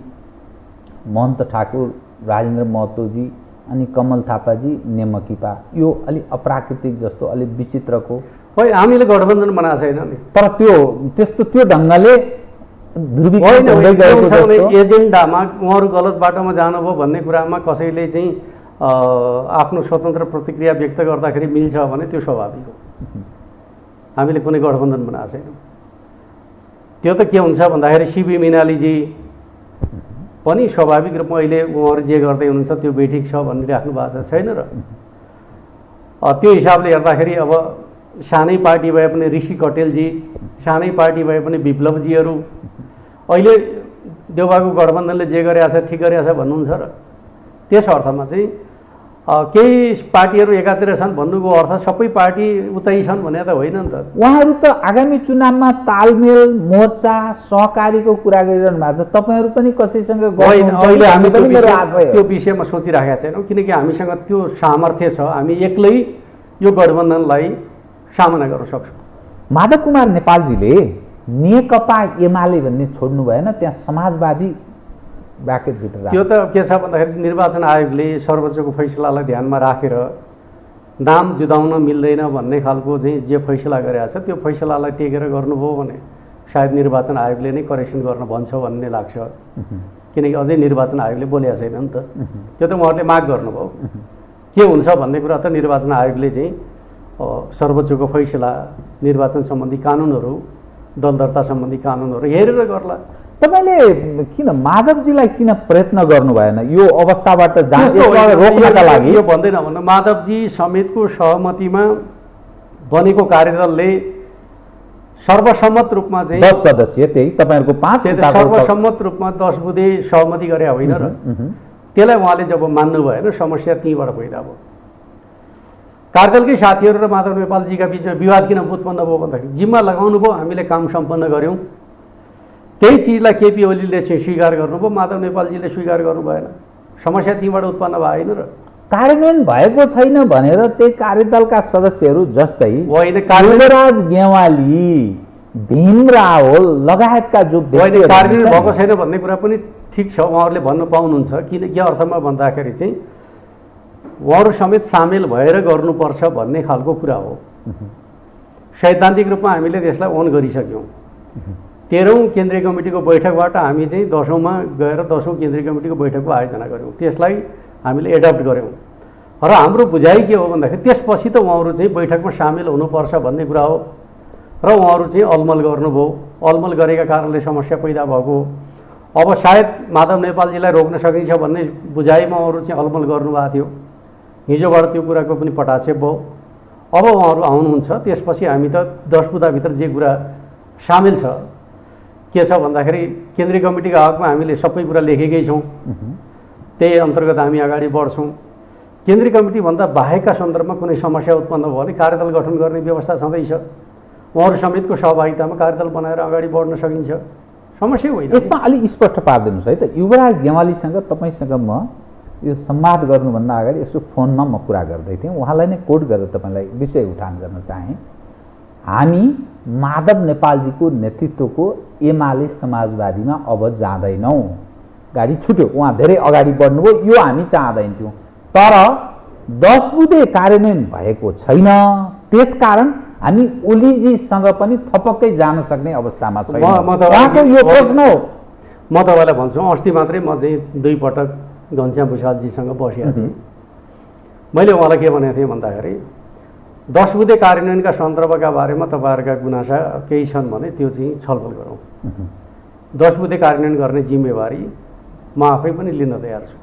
महन्त ठाकुर, राजेन्द्र महतोजी अनि कमल थापाजी, नेमकिपा, यो अलिक अप्राकृतिक जस्तो, अलिक विचित्रको। होइन, हामीले गठबन्धन बनाएको छैन नि, तर त्यो ढङ्गले एजेन्डामा उहाँहरू गलत बाटोमा जानुभयो भन्ने कुरामा कसैले चाहिँ आफ्नो स्वतन्त्र प्रतिक्रिया व्यक्त गर्दाखेरि मिल्छ भने त्यो स्वाभाविक हो। हामीले कुनै गठबन्धन बनाएको छैनौँ। त्यो त के हुन्छ भन्दाखेरि सिबी मिनालीजी पनि स्वाभाविक रूपमा अहिले उहाँहरू जे गर्दै हुनुहुन्छ त्यो बेठिक छ भनिराख्नु भएको छैन र त्यो हिसाबले हेर्दाखेरि अब सानै पार्टी भए पनि ऋषि कटेलजी, सानै पार्टी भए पनि विप्लवजीहरू अहिले देउबाको गठबन्धनले जे गरेछ ठिक गरेछ भन्नुहुन्छ र त्यस अर्थमा चाहिँ केही पार्टीहरू एकातिर छन् भन्नुको अर्थ सबै पार्टी उतै छन् भने त होइन नि त। उहाँहरू त आगामी चुनावमा तालमेल, मोर्चा, सहकारीको कुरा गरिरहनु भएको छ। तपाईँहरू पनि कसैसँग अहिले हामी त्यो विषयमा सोचिराखेका छैनौँ, किनकि हामीसँग त्यो सामर्थ्य छ, हामी एक्लै यो गठबन्धनलाई सामना गर्न सक्छौँ। माधव कुमार नेपालजीले नेकपा एमाले भन्ने छोड्नु भएन, त्यहाँ समाजवादी ब्राकेटभित्र त्यो त के छ भन्दाखेरि निर्वाचन आयोगले सर्वोच्चको फैसलालाई ध्यानमा राखेर नाम जुदाउन मिल्दैन भन्ने खालको चाहिँ जे फैसला गरेको छ त्यो फैसलालाई टेकेर गर्नुभयो भने सायद निर्वाचन आयोगले नै करेक्सन गर्न भन्छ भन्ने लाग्छ। किनकि अझै निर्वाचन आयोगले बोलेको छैन नि त, त्यो त उहाँहरूले माग गर्नुभयो। के हुन्छ भन्ने कुरा त निर्वाचन आयोगले चाहिँ सर्वोच्चको फैसला, निर्वाचन सम्बन्धी कानुनहरू, दल दर्ता सम्बन्धी कानुनहरू हेरेर गर्ला। तपाईँले किन माधवजीलाई किन प्रयत्न गर्नु भएन यो अवस्थाबाट रोक्नका लागि? यो भन्दैन भन्नु, माधवजी समेतको सहमतिमा बनेको कार्यदलले सर्वसम्मत रूपमा चाहिँ 10 सदस्य, त्यही तपाईँहरूको 5 सर्वसम्मत रूपमा 10 बुँदे सहमति गरे होइन र त्यसलाई उहाँले जब मान्नु भएन समस्या त्यहीँबाट पैदा भयो। कार्यदलकै साथीहरू र माधव नेपालजीका बिचमा विवाद किन उत्पन्न भयो भन्दाखेरि जिम्मा लगाउनु भयो, हामीले काम सम्पन्न गऱ्यौँ, त्यही चिजलाई केपी ओलीले स्वीकार गर्नुभयो, माधव नेपालजीले स्वीकार गर्नु भएन, समस्या त्यहीँबाट उत्पन्न भएन र कार्यान्वयन भएको छैन भनेर त्यही कार्यदलका सदस्यहरू जस्तै होइन कालीराज गेवाली भीम रावल लगायतका जो अहिले कार्यान्वयन व्यक्तिहरू भएको छैन भन्ने कुरा पनि ठिक छ, उहाँहरूले भन्न पाउनुहुन्छ। किन के अर्थमा भन्दाखेरि चाहिँ उहाँहरू समेत सामेल भएर गर्नुपर्छ भन्ने खालको कुरा हो। सैद्धान्तिक रूपमा हामीले त्यसलाई ओन गरिसक्यौँ। 13औं केन्द्रीय कमिटीको बैठकबाट हामी चाहिँ 10औंमा गएर 10औं केन्द्रीय कमिटीको बैठकको आयोजना गऱ्यौँ, त्यसलाई हामीले एडप्ट गऱ्यौँ। र हाम्रो बुझाइ के हो भन्दाखेरि त्यसपछि त उहाँहरू चाहिँ बैठकमा सामेल हुनुपर्छ भन्ने कुरा हो र उहाँहरू चाहिँ अलमल गर्नुभयो। अलमल गरेका कारणले समस्या पैदा भएको। अब सायद माधव नेपालजीलाई रोक्न सकिन्छ भन्ने बुझाइमा उहाँहरू चाहिँ अलमल गर्नुभएको थियो। हिजोबाट त्यो कुराको पनि पटाक्षेप भयो। अब उहाँहरू आउनुहुन्छ, त्यसपछि हामी त 10 बुँदाभित्र जे कुरा सामेल छ के छ भन्दाखेरि केन्द्रीय कमिटीका हकमा हामीले सबै कुरा लेखेकै छौँ, त्यही अन्तर्गत हामी अगाडि बढ्छौँ। केन्द्रीय कमिटीभन्दा बाहेकका सन्दर्भमा कुनै समस्या उत्पन्न भयो भने कार्यदल गठन गर्ने व्यवस्था छँदैछ। उहाँहरू समेतको सहभागितामा कार्यदल बनाएर अगाडि बढ्न सकिन्छ, समस्या होइन। यसमा अलिक स्पष्ट पारिदिनुहोस् है त। युवराज गेवालीसँग तपाईँसँग म यो संवाद गर्नुभन्दा अगाडि यसो फोनमा म कुरा गर्दै थिएँ, उहाँलाई नै कोट गरेर तपाईँलाई विषय उठान गर्न चाहेँ। हामी माधव नेपालजीको नेतृत्वको एमाले समाजवादीमा अब जाँदैनौँ, गाडी छुट्यो, उहाँ धेरै अगाडि बढ्नुभयो, यो हामी चाहँदैनथ्यौँ। तर 10 बुँदे कार्यान्वयन भएको छैन, त्यसकारण हामी ओलीजीसँग पनि थपक्कै जान सक्ने अवस्थामा छैन। उहाँको यो प्रश्न हो। म तपाईँलाई भन्छु, अस्ति मात्रै म चाहिँ 2 पटक घनश्याम भुषालजीसँग बसेको थिएँ। मैले उहाँलाई के भनेको थिएँ भन्दाखेरि 10 बुँदे कार्यान्वयनका सन्दर्भका बारेमा तपाईँहरूका गुनासा केही छन् भने त्यो चाहिँ छलफल गरौँ। 10 बुँदे कार्यान्वयन गर्ने जिम्मेवारी म आफै पनि लिन तयार छु।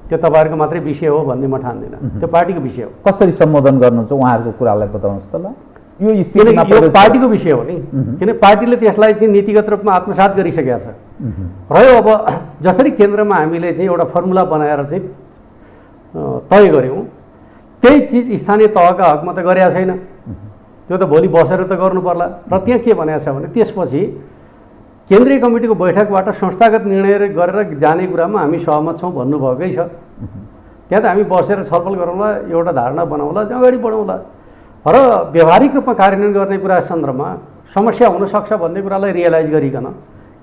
त्यो तपाईँहरूको मात्रै विषय हो भन्ने म ठान्दिनँ, त्यो पार्टीको विषय हो। कसरी सम्बोधन गर्नुहुन्छ उहाँहरूको कुरालाई बताउनुहोस् त ल। यो किनकि यो पार्टीको विषय हो नि, किन पार्टीले त्यसलाई चाहिँ नीतिगत रूपमा आत्मसात गरिसकेको छ। रह्यो अब जसरी केन्द्रमा हामीले चाहिँ एउटा फर्मुला बनाएर चाहिँ तय गऱ्यौँ, त्यही चिज स्थानीय तहका हकमा त गरेका छैन। त्यो त भोलि बसेर त गर्नु पर्ला। र त्यहाँ के भनेको छ भने त्यसपछि केन्द्रीय कमिटीको बैठकबाट संस्थागत निर्णय गरेर जाने कुरामा हामी सहमत छौँ भन्नुभएकै छ। त्यहाँ त हामी बसेर छलफल गरौँला, एउटा धारणा बनाउँला, अगाडि बढाउँला। र व्यवहारिक रूपमा कार्यान्वयन गर्ने कुरा सन्दर्भमा समस्या हुनसक्छ भन्ने कुरालाई रियलाइज गरिकन,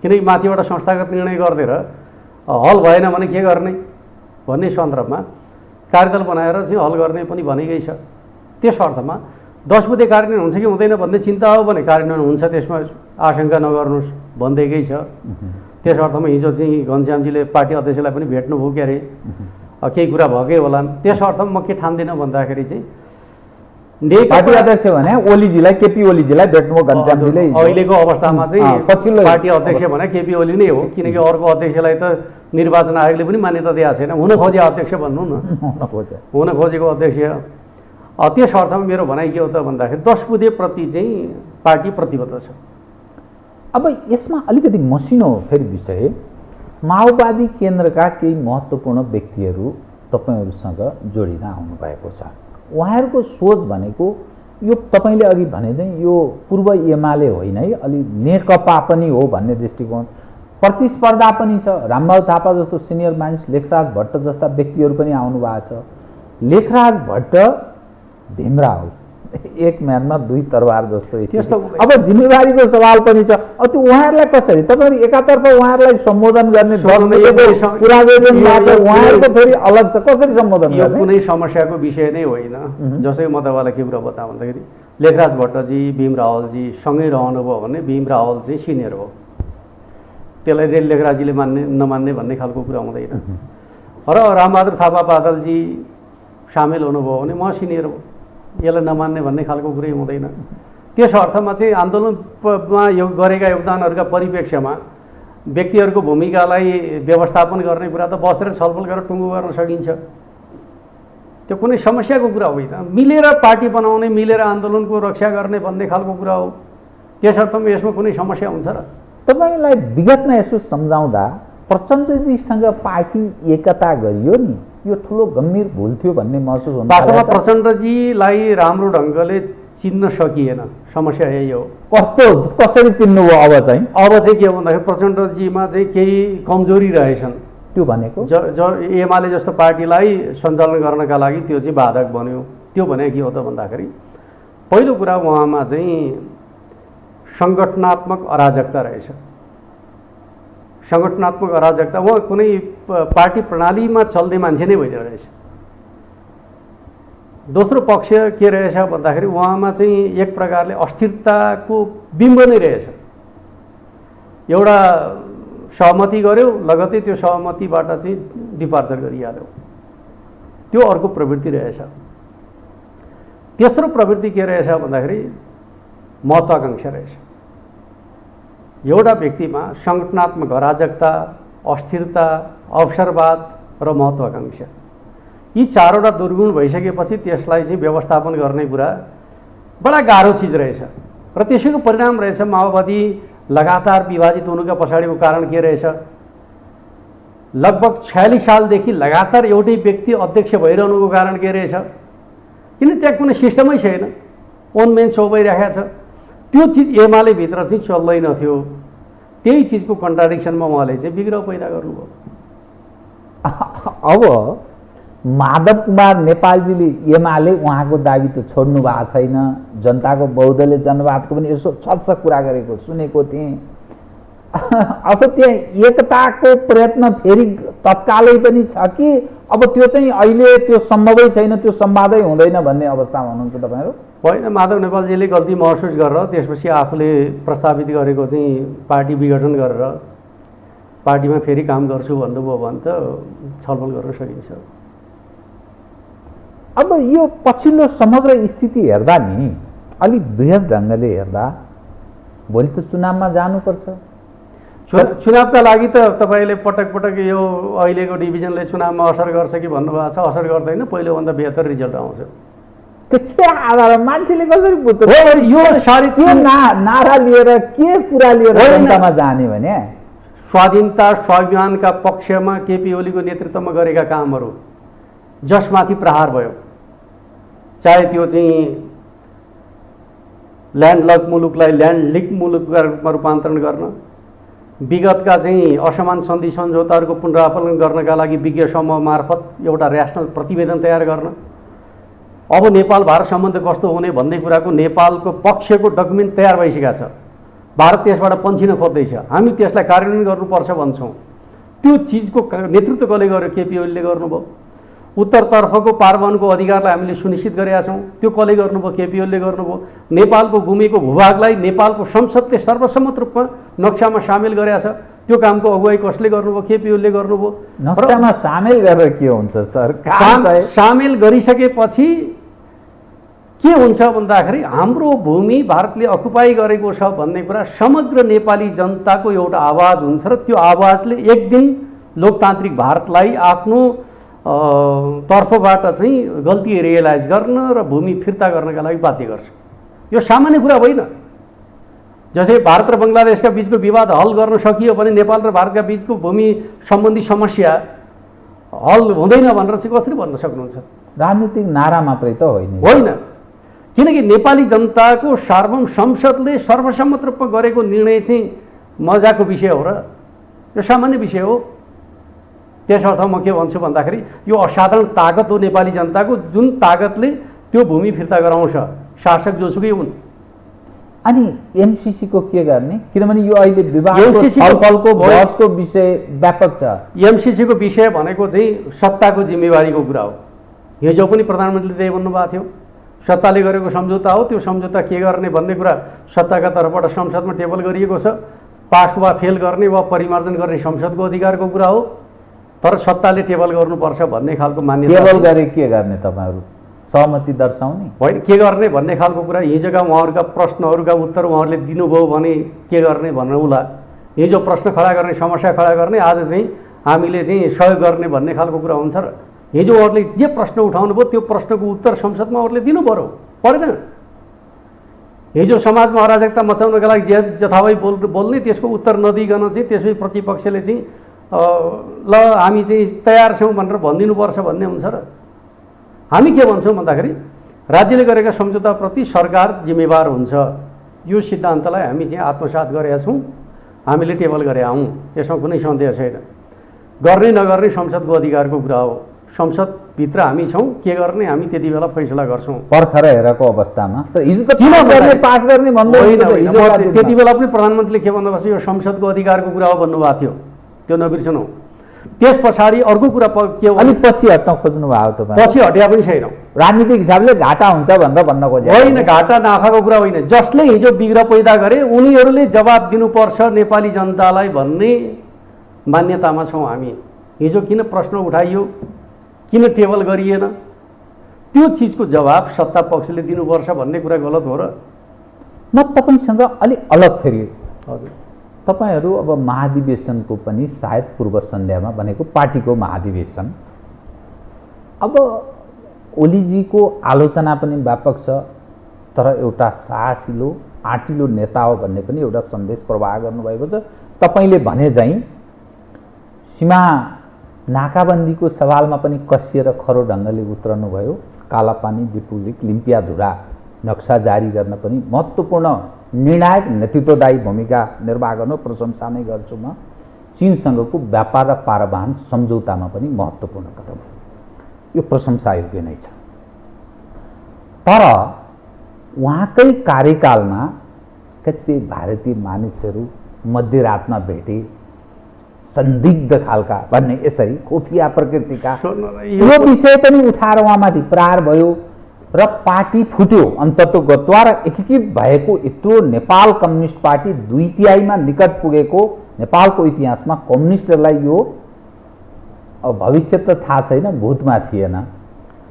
किनकि माथिबाट संस्थागत निर्णय गरिदिएर हल भएन भने के गर्ने भन्ने सन्दर्भमा कार्यदल बनाएर चाहिँ हल गर्ने पनि भनेकै छ। त्यस अर्थमा 10 बुँदे कार्यान्वयन हुन्छ कि हुँदैन भन्ने चिन्ता हो भने कार्यान्वयन हुन्छ, त्यसमा आशंका नगर्नुहोस् भन्दैकै छ। त्यस अर्थमा हिजो चाहिँ घनश्यामजीले पार्टी अध्यक्षलाई पनि भेट्नुभयो के अरे, केही कुरा भएकै होलान्। त्यस अर्थमा म के ठान्दिनँ भन्दाखेरि चाहिँ पार्टी अध्यक्ष भने ओलीजीलाई, केपी ओलीजीलाई भेट्नुभयो घनश्यामजीले। अहिलेको अवस्थामा चाहिँ पार्टी अध्यक्ष भने केपी ओली नै हो, किनकि अर्को अध्यक्षलाई त निर्वाचन आयोगले पनि मान्यता दिएको छैन। हुन खोजे अध्यक्ष भन्नु न, हुन खोजेको अध्यक्ष। त्यस अर्थमा मेरो भनाइ के हो त भन्दाखेरि 10 बुँदे प्रति चाहिँ पार्टी प्रतिबद्ध छ। अब यसमा अलिकति मसिनो फेरि विषय, माओवादी केन्द्रका केही महत्त्वपूर्ण व्यक्तिहरू तपाईँहरूसँग जोडिन आउनुभएको छ। उहाँहरूको सोच भनेको यो तपाईँले अघि भने चाहिँ यो पूर्व एमाले होइन है, अलि नेकपा पनि हो भन्ने दृष्टिकोण, प्रतिस्पर्धा पनि छ। रामबाबु थापा जस्तो सिनियर मानिस, लेखराज भट्ट जस्ता व्यक्तिहरू पनि आउनु भएको छ। लेखराज भट्ट, भीम रावल, एक म्यानमा 2 तरवार जस्तो। अब जिम्मेवारीको सवाल पनि छ। अब त्यो उहाँहरूलाई कसरी, तपाईँहरू एकातर्फ उहाँहरूलाई सम्बोधन गर्ने उहाँहरूको फेरि अलग छ, कसरी सम्बोधन गर्ने? यो कुनै समस्याको विषय नै होइन। जसै म तपाईँलाई के कुरा बताऊँ भन्दाखेरि लेखराज भट्टजी, भीम रावलजी सँगै रहनुभयो भने भीम रावल चाहिँ सिनियर हो, त्यसलाई लेखराजजीले मान्ने नमान्ने भन्ने खालको कुरा हुँदैन। र रामबहादुर थापा बादलजी सामेल हुनुभयो भने म सिनियर हो, यसलाई नमान्ने भन्ने खालको कुरै हुँदैन। त्यस अर्थमा चाहिँ आन्दोलनमा गरेका योगदानहरूका परिप्रेक्ष्यमा व्यक्तिहरूको भूमिकालाई व्यवस्थापन गर्ने कुरा त बसेर छलफल गरेर टुङ्गो गर्न सकिन्छ, त्यो कुनै समस्याको कुरा होइन। मिलेर पार्टी बनाउने, मिलेर आन्दोलनको रक्षा गर्ने भन्ने खालको कुरा हो। त्यस अर्थमा यसमा कुनै समस्या हुन्छ र? तपाईँलाई विगतमा यसो सम्झाउँदा प्रचण्डजीसँग पार्टी एकता गरियो नि, यो ठुलो गम्भीर भुल थियो भन्ने महसुस हुन्छ? वास्तवमा प्रचण्डजीलाई राम्रो ढङ्गले चिन्न सकिएन, समस्या यही हो। कसरी चिन्नुभयो? अब चाहिँ के हो भन्दाखेरि प्रचण्डजीमा चाहिँ केही कमजोरी रहेछन्। त्यो भनेको एमाले जस्तो पार्टीलाई सञ्चालन गर्नका लागि त्यो चाहिँ बाधक बन्यो। त्यो भने के हो त भन्दाखेरि पहिलो कुरा उहाँमा चाहिँ सङ्गठनात्मक अराजकता रहेछ। सङ्गठनात्मक अराजकता उहाँ कुनै पार्टी प्रणालीमा चल्ने मान्छे नै होइन रहेछ। दोस्रो पक्ष के रहेछ भन्दाखेरि उहाँमा चाहिँ एक प्रकारले अस्थिरताको बिम्ब नै रहेछ। एउटा सहमति गर्यो, लगतै त्यो सहमतिबाट चाहिँ डिपार्चर गरिहाल्यो, त्यो अर्को प्रवृत्ति रहेछ। तेस्रो प्रवृत्ति के रहेछ भन्दाखेरि महत्त्वाकांक्षा रहेछ। एउटा व्यक्तिमा सङ्गठनात्मक अराजकता, अस्थिरता, अवसरवाद र महत्त्वाकांक्षा, यी चारवटा दुर्गुण भइसकेपछि त्यसलाई चाहिँ व्यवस्थापन गर्ने कुरा बडा गाह्रो चिज रहेछ। र त्यसैको परिणाम रहेछ माओवादी लगातार विभाजित हुनुका पछाडिको कारण के रहेछ, लगभग 46 सालदेखि लगातार एउटै व्यक्ति अध्यक्ष भइरहनुको कारण के रहेछ, किन त्यहाँ कुनै सिस्टमै छैन, ओन मेन सो भइरहेको छ। त्यो चिज एमाले भित्र चाहिँ चल्दैन थियो। त्यही चिजको कन्ट्राडिक्सनमा उहाँले चाहिँ विग्रह पैदा गर्नुभयो। अब माधव कुमार नेपालजीले एमाले उहाँको दाबी त छोड्नु भएको छैन। जनताको बहुदलीय जनवादको पनि यसो छल्छ कुरा गरेको सुनेको थिएँ। अब त्यहाँ एकताको प्रयत्न फेरि तत्कालै पनि छ कि अब त्यो चाहिँ अहिले त्यो सम्भवै छैन, त्यो संवादै हुँदैन भन्ने अवस्थामा हुनुहुन्छ तपाईँहरू? होइन, माधव नेपालजीले गल्ती महसुस गरेर त्यसपछि आफूले प्रस्तावित गरेको चाहिँ पार्टी विघटन गरेर पार्टीमा फेरि काम गर्छु भन्नुभयो भने त छलफल गर्न सकिन्छ। अब यो पछिल्लो समग्र स्थिति हेर्दा नि अलिक बृहत ढङ्गले हेर्दा भोलि त चुनावमा जानुपर्छ। चुनावका लागि त तपाईँले पटक पटक यो अहिलेको डिभिजनले चुनावमा असर गर्छ कि भन्नुभएको छ, असर गर्दैन, पहिलोभन्दा बेहतर रिजल्ट आउँछ। त्यो के आधारमा मान्छेले कसरी बुझ्छ? यो सारी त्यो नारा लिएर के कुरा लिएर जनतामा जाने भने स्वाधीनता स्वाभिमानका पक्षमा केपी ओलीको नेतृत्वमा गरेका कामहरू जसमाथि प्रहार भयो, चाहे त्यो चाहिँ ल्यान्डलक मुलुकलाई ल्यान्डलिक मुलुकका रूपमा रूपान्तरण गर्न, विगतका चाहिँ असमान सन्धि सम्झौताहरूको पुनरावलोकन गर्नका लागि विज्ञ समूह मार्फत एउटा ऱ्यासनल प्रतिवेदन तयार गर्न, अब नेपाल भारत सम्बन्ध कस्तो हुने भन्ने कुराको नेपालको पक्षको डकुमेन्ट तयार भइसकेको छ। भारत त्यसबाट पन्छिन खोज्दैछ, हामी त्यसलाई कार्यान्वयन गर्नुपर्छ भन्छौँ। त्यो चिजको नेतृत्व कसले गर्यो? केपी ओलीले गर्नुभयो। उत्तरतर्फको पारवहनको अधिकारलाई हामीले सुनिश्चित गरेका छौँ, त्यो कसले गर्नुभयो? केपी ओलीले गर्नुभयो। नेपालको गुमेको भूभागलाई नेपालको संसदले सर्वसम्मत रूपमा नक्सामा सामेल गरेका छ, त्यो कामको अगुवाई कसले गर्नुभयो? केपी ओलीले गर्नुभयो। नक्सामा सामेल गरेर के हुन्छ सर? सामेल गरिसकेपछि के हुन्छ भन्दाखेरि हाम्रो भूमि भारतले अकुपाई गरेको छ भन्ने कुरा समग्र नेपाली जनताको एउटा आवाज हुन्छ र त्यो आवाजले एक दिन लोकतान्त्रिक भारतलाई आफ्नो तर्फबाट चाहिँ गल्ती रियलाइज गर्न र भूमि फिर्ता गर्नका लागि बाध्य गर्छ। यो सामान्य कुरा होइन। जसै भारत र बङ्गलादेशका बिचको विवाद हल गर्न सकियो भने नेपाल र भारतका बिचको भूमि सम्बन्धी समस्या हल हुँदैन भनेर चाहिँ कसरी भन्न सक्नुहुन्छ? राजनीतिक नारा मात्रै त होइन, किनकि नेपाली जनताको सार्वभौम संसदले सर्वसम्मत रूपमा गरेको निर्णय चाहिँ मजाको विषय हो र यो सामान्य विषय हो। त्यस अर्थमा म के भन्छु भन्दाखेरि यो असाधारण ताकत हो नेपाली जनताको, जुन ताकतले त्यो भूमि फिर्ता गराउँछ, शासक जोसुकै हुन्। अनि एमसीसीको के गर्ने? किनभने यो अहिले विवादको बहसको विषय व्यापक छ। एमसीसीको विषय भनेको चाहिँ सत्ताको जिम्मेवारीको कुरा हो। हिजो पनि प्रधानमन्त्रीले त्यही भन्नुभएको थियो, सत्ताले गरेको सम्झौता हो, त्यो सम्झौता के गर्ने भन्ने कुरा सत्ताका तर्फबाट संसदमा टेबल गरिएको छ। पास वा फेल गर्ने वा परिमार्जन गर्ने संसदको अधिकारको कुरा हो, तर सत्ताले टेबल गर्नुपर्छ भन्ने खालको मान्यता। टेबल गरे के गर्ने? तपाईँहरू सहमति दर्शाउने होइन, के गर्ने भन्ने खालको कुरा हिजोका उहाँहरूका प्रश्नहरूका उत्तर उहाँहरूले दिनुभयो भने के गर्ने भन्नुला। हिजो प्रश्न खडा गर्ने, समस्या खडा गर्ने, आज चाहिँ हामीले चाहिँ सहयोग गर्ने भन्ने खालको कुरा हुन्छ र हिजो उहाँहरूले जे प्रश्न उठाउनु भयो त्यो प्रश्नको उत्तर संसदमा उहाँहरूले दिनु परेन। हिजो समाजमा अराजकता मचाउनका लागि जथाभावी बोल्ने, त्यसको उत्तर नदिइकन चाहिँ त्यसपछि प्रतिपक्षले चाहिँ ल हामी चाहिँ तयार छौँ भनेर भनिदिनुपर्छ भन्ने हुन्छ र हामी के भन्छौँ भन्दाखेरि राज्यले गरेका सम्झौताप्रति सरकार जिम्मेवार हुन्छ। यो सिद्धान्तलाई हामी चाहिँ आत्मसात गरेका छौँ, हामीले टेबल गरेका हौँ, यसमा कुनै सन्देह छैन। गर्ने नगर्ने संसदको अधिकारको कुरा हो। संसद भित्र हामी छौँ, के गर्ने हामी त्यति बेला फैसला गर्छौँ। पर्खर हेरेको अवस्थामा त हिजो त किन गर्ने पास गर्ने भन्दै होइन, हिजो होइन, हिजोका म दिनमा। त्यति बेला पनि प्रधानमन्त्रीले के भन्नुभएको छ, यो संसदको अधिकारको कुरा हो भन्नुभएको थियो, त्यो नबिर्सनु। त्यस पछाडि अर्को कुरा के हो, अलिक पछि हट्न खोज्नु भयो तपाईँ? पछि हटिया पनि छैन। राजनीतिक हिसाबले घाटा हुन्छ भनेर भन्न खोजे होइन, घाटा नाफाको कुरा होइन। जसले हिजो विग्रह पैदा गरे उनीहरूले जवाब दिनुपर्छ नेपाली जनतालाई भन्ने मान्यतामा छौँ हामी। हिजो किन प्रश्न उठाइयो, किन टेबल गरिएन, त्यो चिजको जवाब सत्ता पक्षले दिनुपर्छ भन्ने कुरा गलत हो र? म तपाईँसँग अलिक अलग फेरि, हजुर, तपाईँहरू अब महाधिवेशनको पनि सायद पूर्व सन्ध्यामा भनेको पार्टीको महाधिवेशन, अब ओलीजीको आलोचना पनि व्यापक छ, तर एउटा साहसिलो आँटिलो नेता हो भन्ने पनि एउटा सन्देश प्रवाह गर्नुभएको छ। तपाईँले भने चाहिँ सीमा नाकाबन्दीको सवालमा पनि कसिएर खरो ढङ्गले उत्रनुभयो। कालापानी, दिपुलिक, लिम्पियाधुरा नक्सा जारी गर्न पनि महत्त्वपूर्ण निर्णायक नेतृत्वदायी भूमिका निर्वाह गर्न प्रशंसा नै गर्छु म। चीनसँगको व्यापार र पारवाहन सम्झौतामा पनि महत्त्वपूर्ण कदम, यो प्रशंसायोग्य नै छ। तर उहाँकै कार्यकालमा कतिपय भारतीय मानिसहरू मध्यरातमा भेटे संदिग्ध खालका भन्ने यसरी खुफिया प्रकृतिका यो विषय पनि उठाएर उहाँमाथि प्रहार भयो र पार्टी फुट्यो अन्ततोगत्वा र एकीकृत भएको यत्रो नेपाल कम्युनिस्ट पार्टी 2/3 निकट पुगेको नेपालको इतिहासमा कम्युनिस्टहरूलाई यो भविष्य त थाहा छैन, भूतमा थिएन,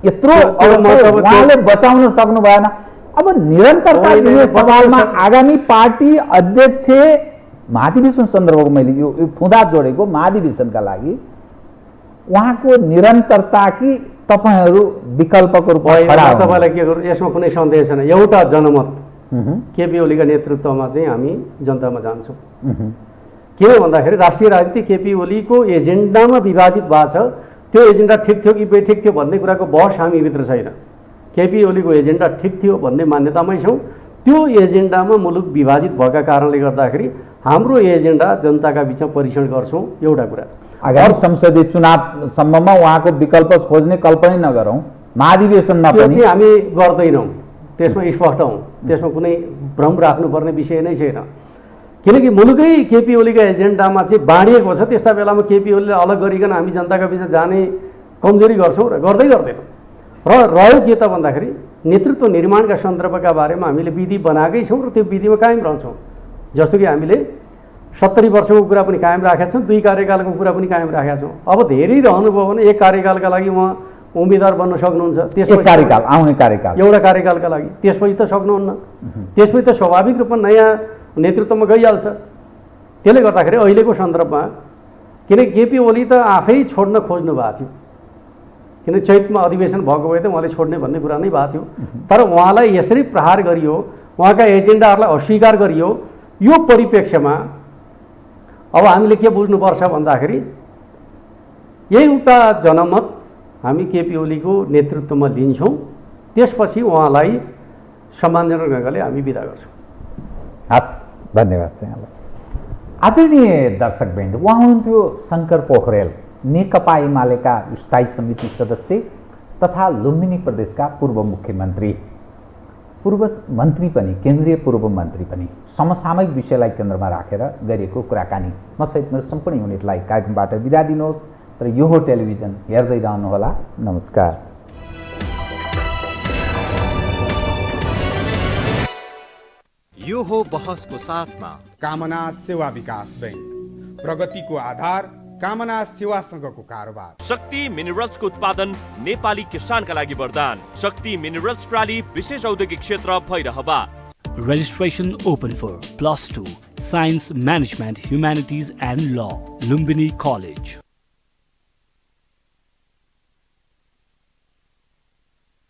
यत्रो उहाँले बचाउन सक्नु भएन। अब निरन्तरता दिने सवालमा आगामी पार्टी अध्यक्ष महाधिवेशन सन्दर्भको मैले यो फुँदा जोडेको महाधिवेशनका लागि उहाँको निरन्तरता कि तपाईँहरू विकल्पको रूपमा खडा हुनु? तपाईँलाई के गर्नु, यसमा कुनै सन्देह छैन। एउटा जनमत केपी ओलीका नेतृत्वमा चाहिँ हामी जनतामा जान्छौँ। किन भन्दाखेरि राष्ट्रिय राजनीति केपी ओलीको एजेन्डामा विभाजित भएको छ। त्यो एजेन्डा ठिक थियो कि बेठिक थियो भन्ने कुराको बहस हामीभित्र छैन। केपी ओलीको एजेन्डा ठिक थियो भन्ने मान्यतामै छौँ। त्यो एजेन्डामा मुलुक विभाजित भएका कारणले गर्दाखेरि हाम्रो एजेन्डा जनताका बिचमा परीक्षण गर्छौँ। एउटा कुरा, आगामी संसदीय चुनावसम्ममा उहाँको विकल्प खोज्ने कल्पना नगरौँ, महाधिवेशनमा त्यो पनि चाहिँ हामी गर्दैनौँ, त्यसमा स्पष्ट हौँ, त्यसमा कुनै भ्रम राख्नुपर्ने विषय नै छैन। किनकि मुलुकै केपी ओलीका एजेन्डामा चाहिँ बाँडिएको छ। त्यस्ता बेलामा केपी ओलीले अलग गरिकन हामी जनताका बिचमा जाने कमजोरी गर्छौँ र गर्दैनौँ। र रह्यो के त भन्दाखेरि नेतृत्व निर्माणका सन्दर्भका बारेमा हामीले विधि बनाएकै छौँ र त्यो विधिमा कायम रहन्छौँ। जस्तो कि हामीले 70 वर्षको कुरा पनि कायम राखेका छौँ, 2 कार्यकालको कुरा पनि कायम राखेका छौँ। अब धेरै रहनुभयो भने 1 कार्यकालका लागि उहाँ उम्मेदवार बन्न सक्नुहुन्छ, त्यसपछि कार्यकाल आउने कार्यकाल एउटा कार्यकालका लागि, त्यसपछि त सक्नुहुन्न। त्यसपछि त स्वाभाविक रूपमा नयाँ नेतृत्वमा गइहाल्छ। त्यसले गर्दाखेरि अहिलेको सन्दर्भमा किनकि केपी ओली त आफै छोड्न खोज्नु भएको थियो, किन चैतमा अधिवेशन भएको भए त उहाँले छोड्ने भन्ने कुरा नै भएको थियो। तर उहाँलाई यसरी प्रहार गरियो, उहाँका एजेन्डाहरूलाई अस्वीकार गरियो। यो परिप्रेक्ष्यमा अब हामीले के बुझ्नुपर्छ भन्दाखेरि एउटा जनमत हामी केपी ओलीको नेतृत्वमा लिन्छौँ, त्यसपछि उहाँलाई सम्मानजनक ढङ्गले हामी बिदा गर्छौँ। हस्, धन्यवाद चाहिँ यहाँलाई। आदरणीय दर्शकवृन्द, उहाँ हुनुहुन्थ्यो शङ्कर पोखरेल, नेकपा एमालेका स्थायी समिति सदस्य तथा लुम्बिनी प्रदेशका पूर्व मुख्यमन्त्री, पूर्व मन्त्री पनि, केन्द्रीय पूर्व मन्त्री पनि। समसामयिक विषयलाई केन्द्रमा राखेर गरिएको कुराकानी। म सहित मेरो सम्पूर्ण युनिटलाई कार्यक्रमबाट बिदा दिनुहोस् र यो हो टेलिभिजन हेर्दै रहनुहोला। नमस्कार। यो हो बहसको साथमा कामना सेवा विकास बैंक, प्रगतिको आधार कामना सेवासँगको कारोबार। शक्ति मिनरल्सको उत्पादन नेपाली किसानका लागि वरदान। शक्ति मिनरल्स प्राली विशेष औद्योगिक क्षेत्र Bhairahawa. Registration open for +2 Science Management, Humanities and Law, Lumbini College.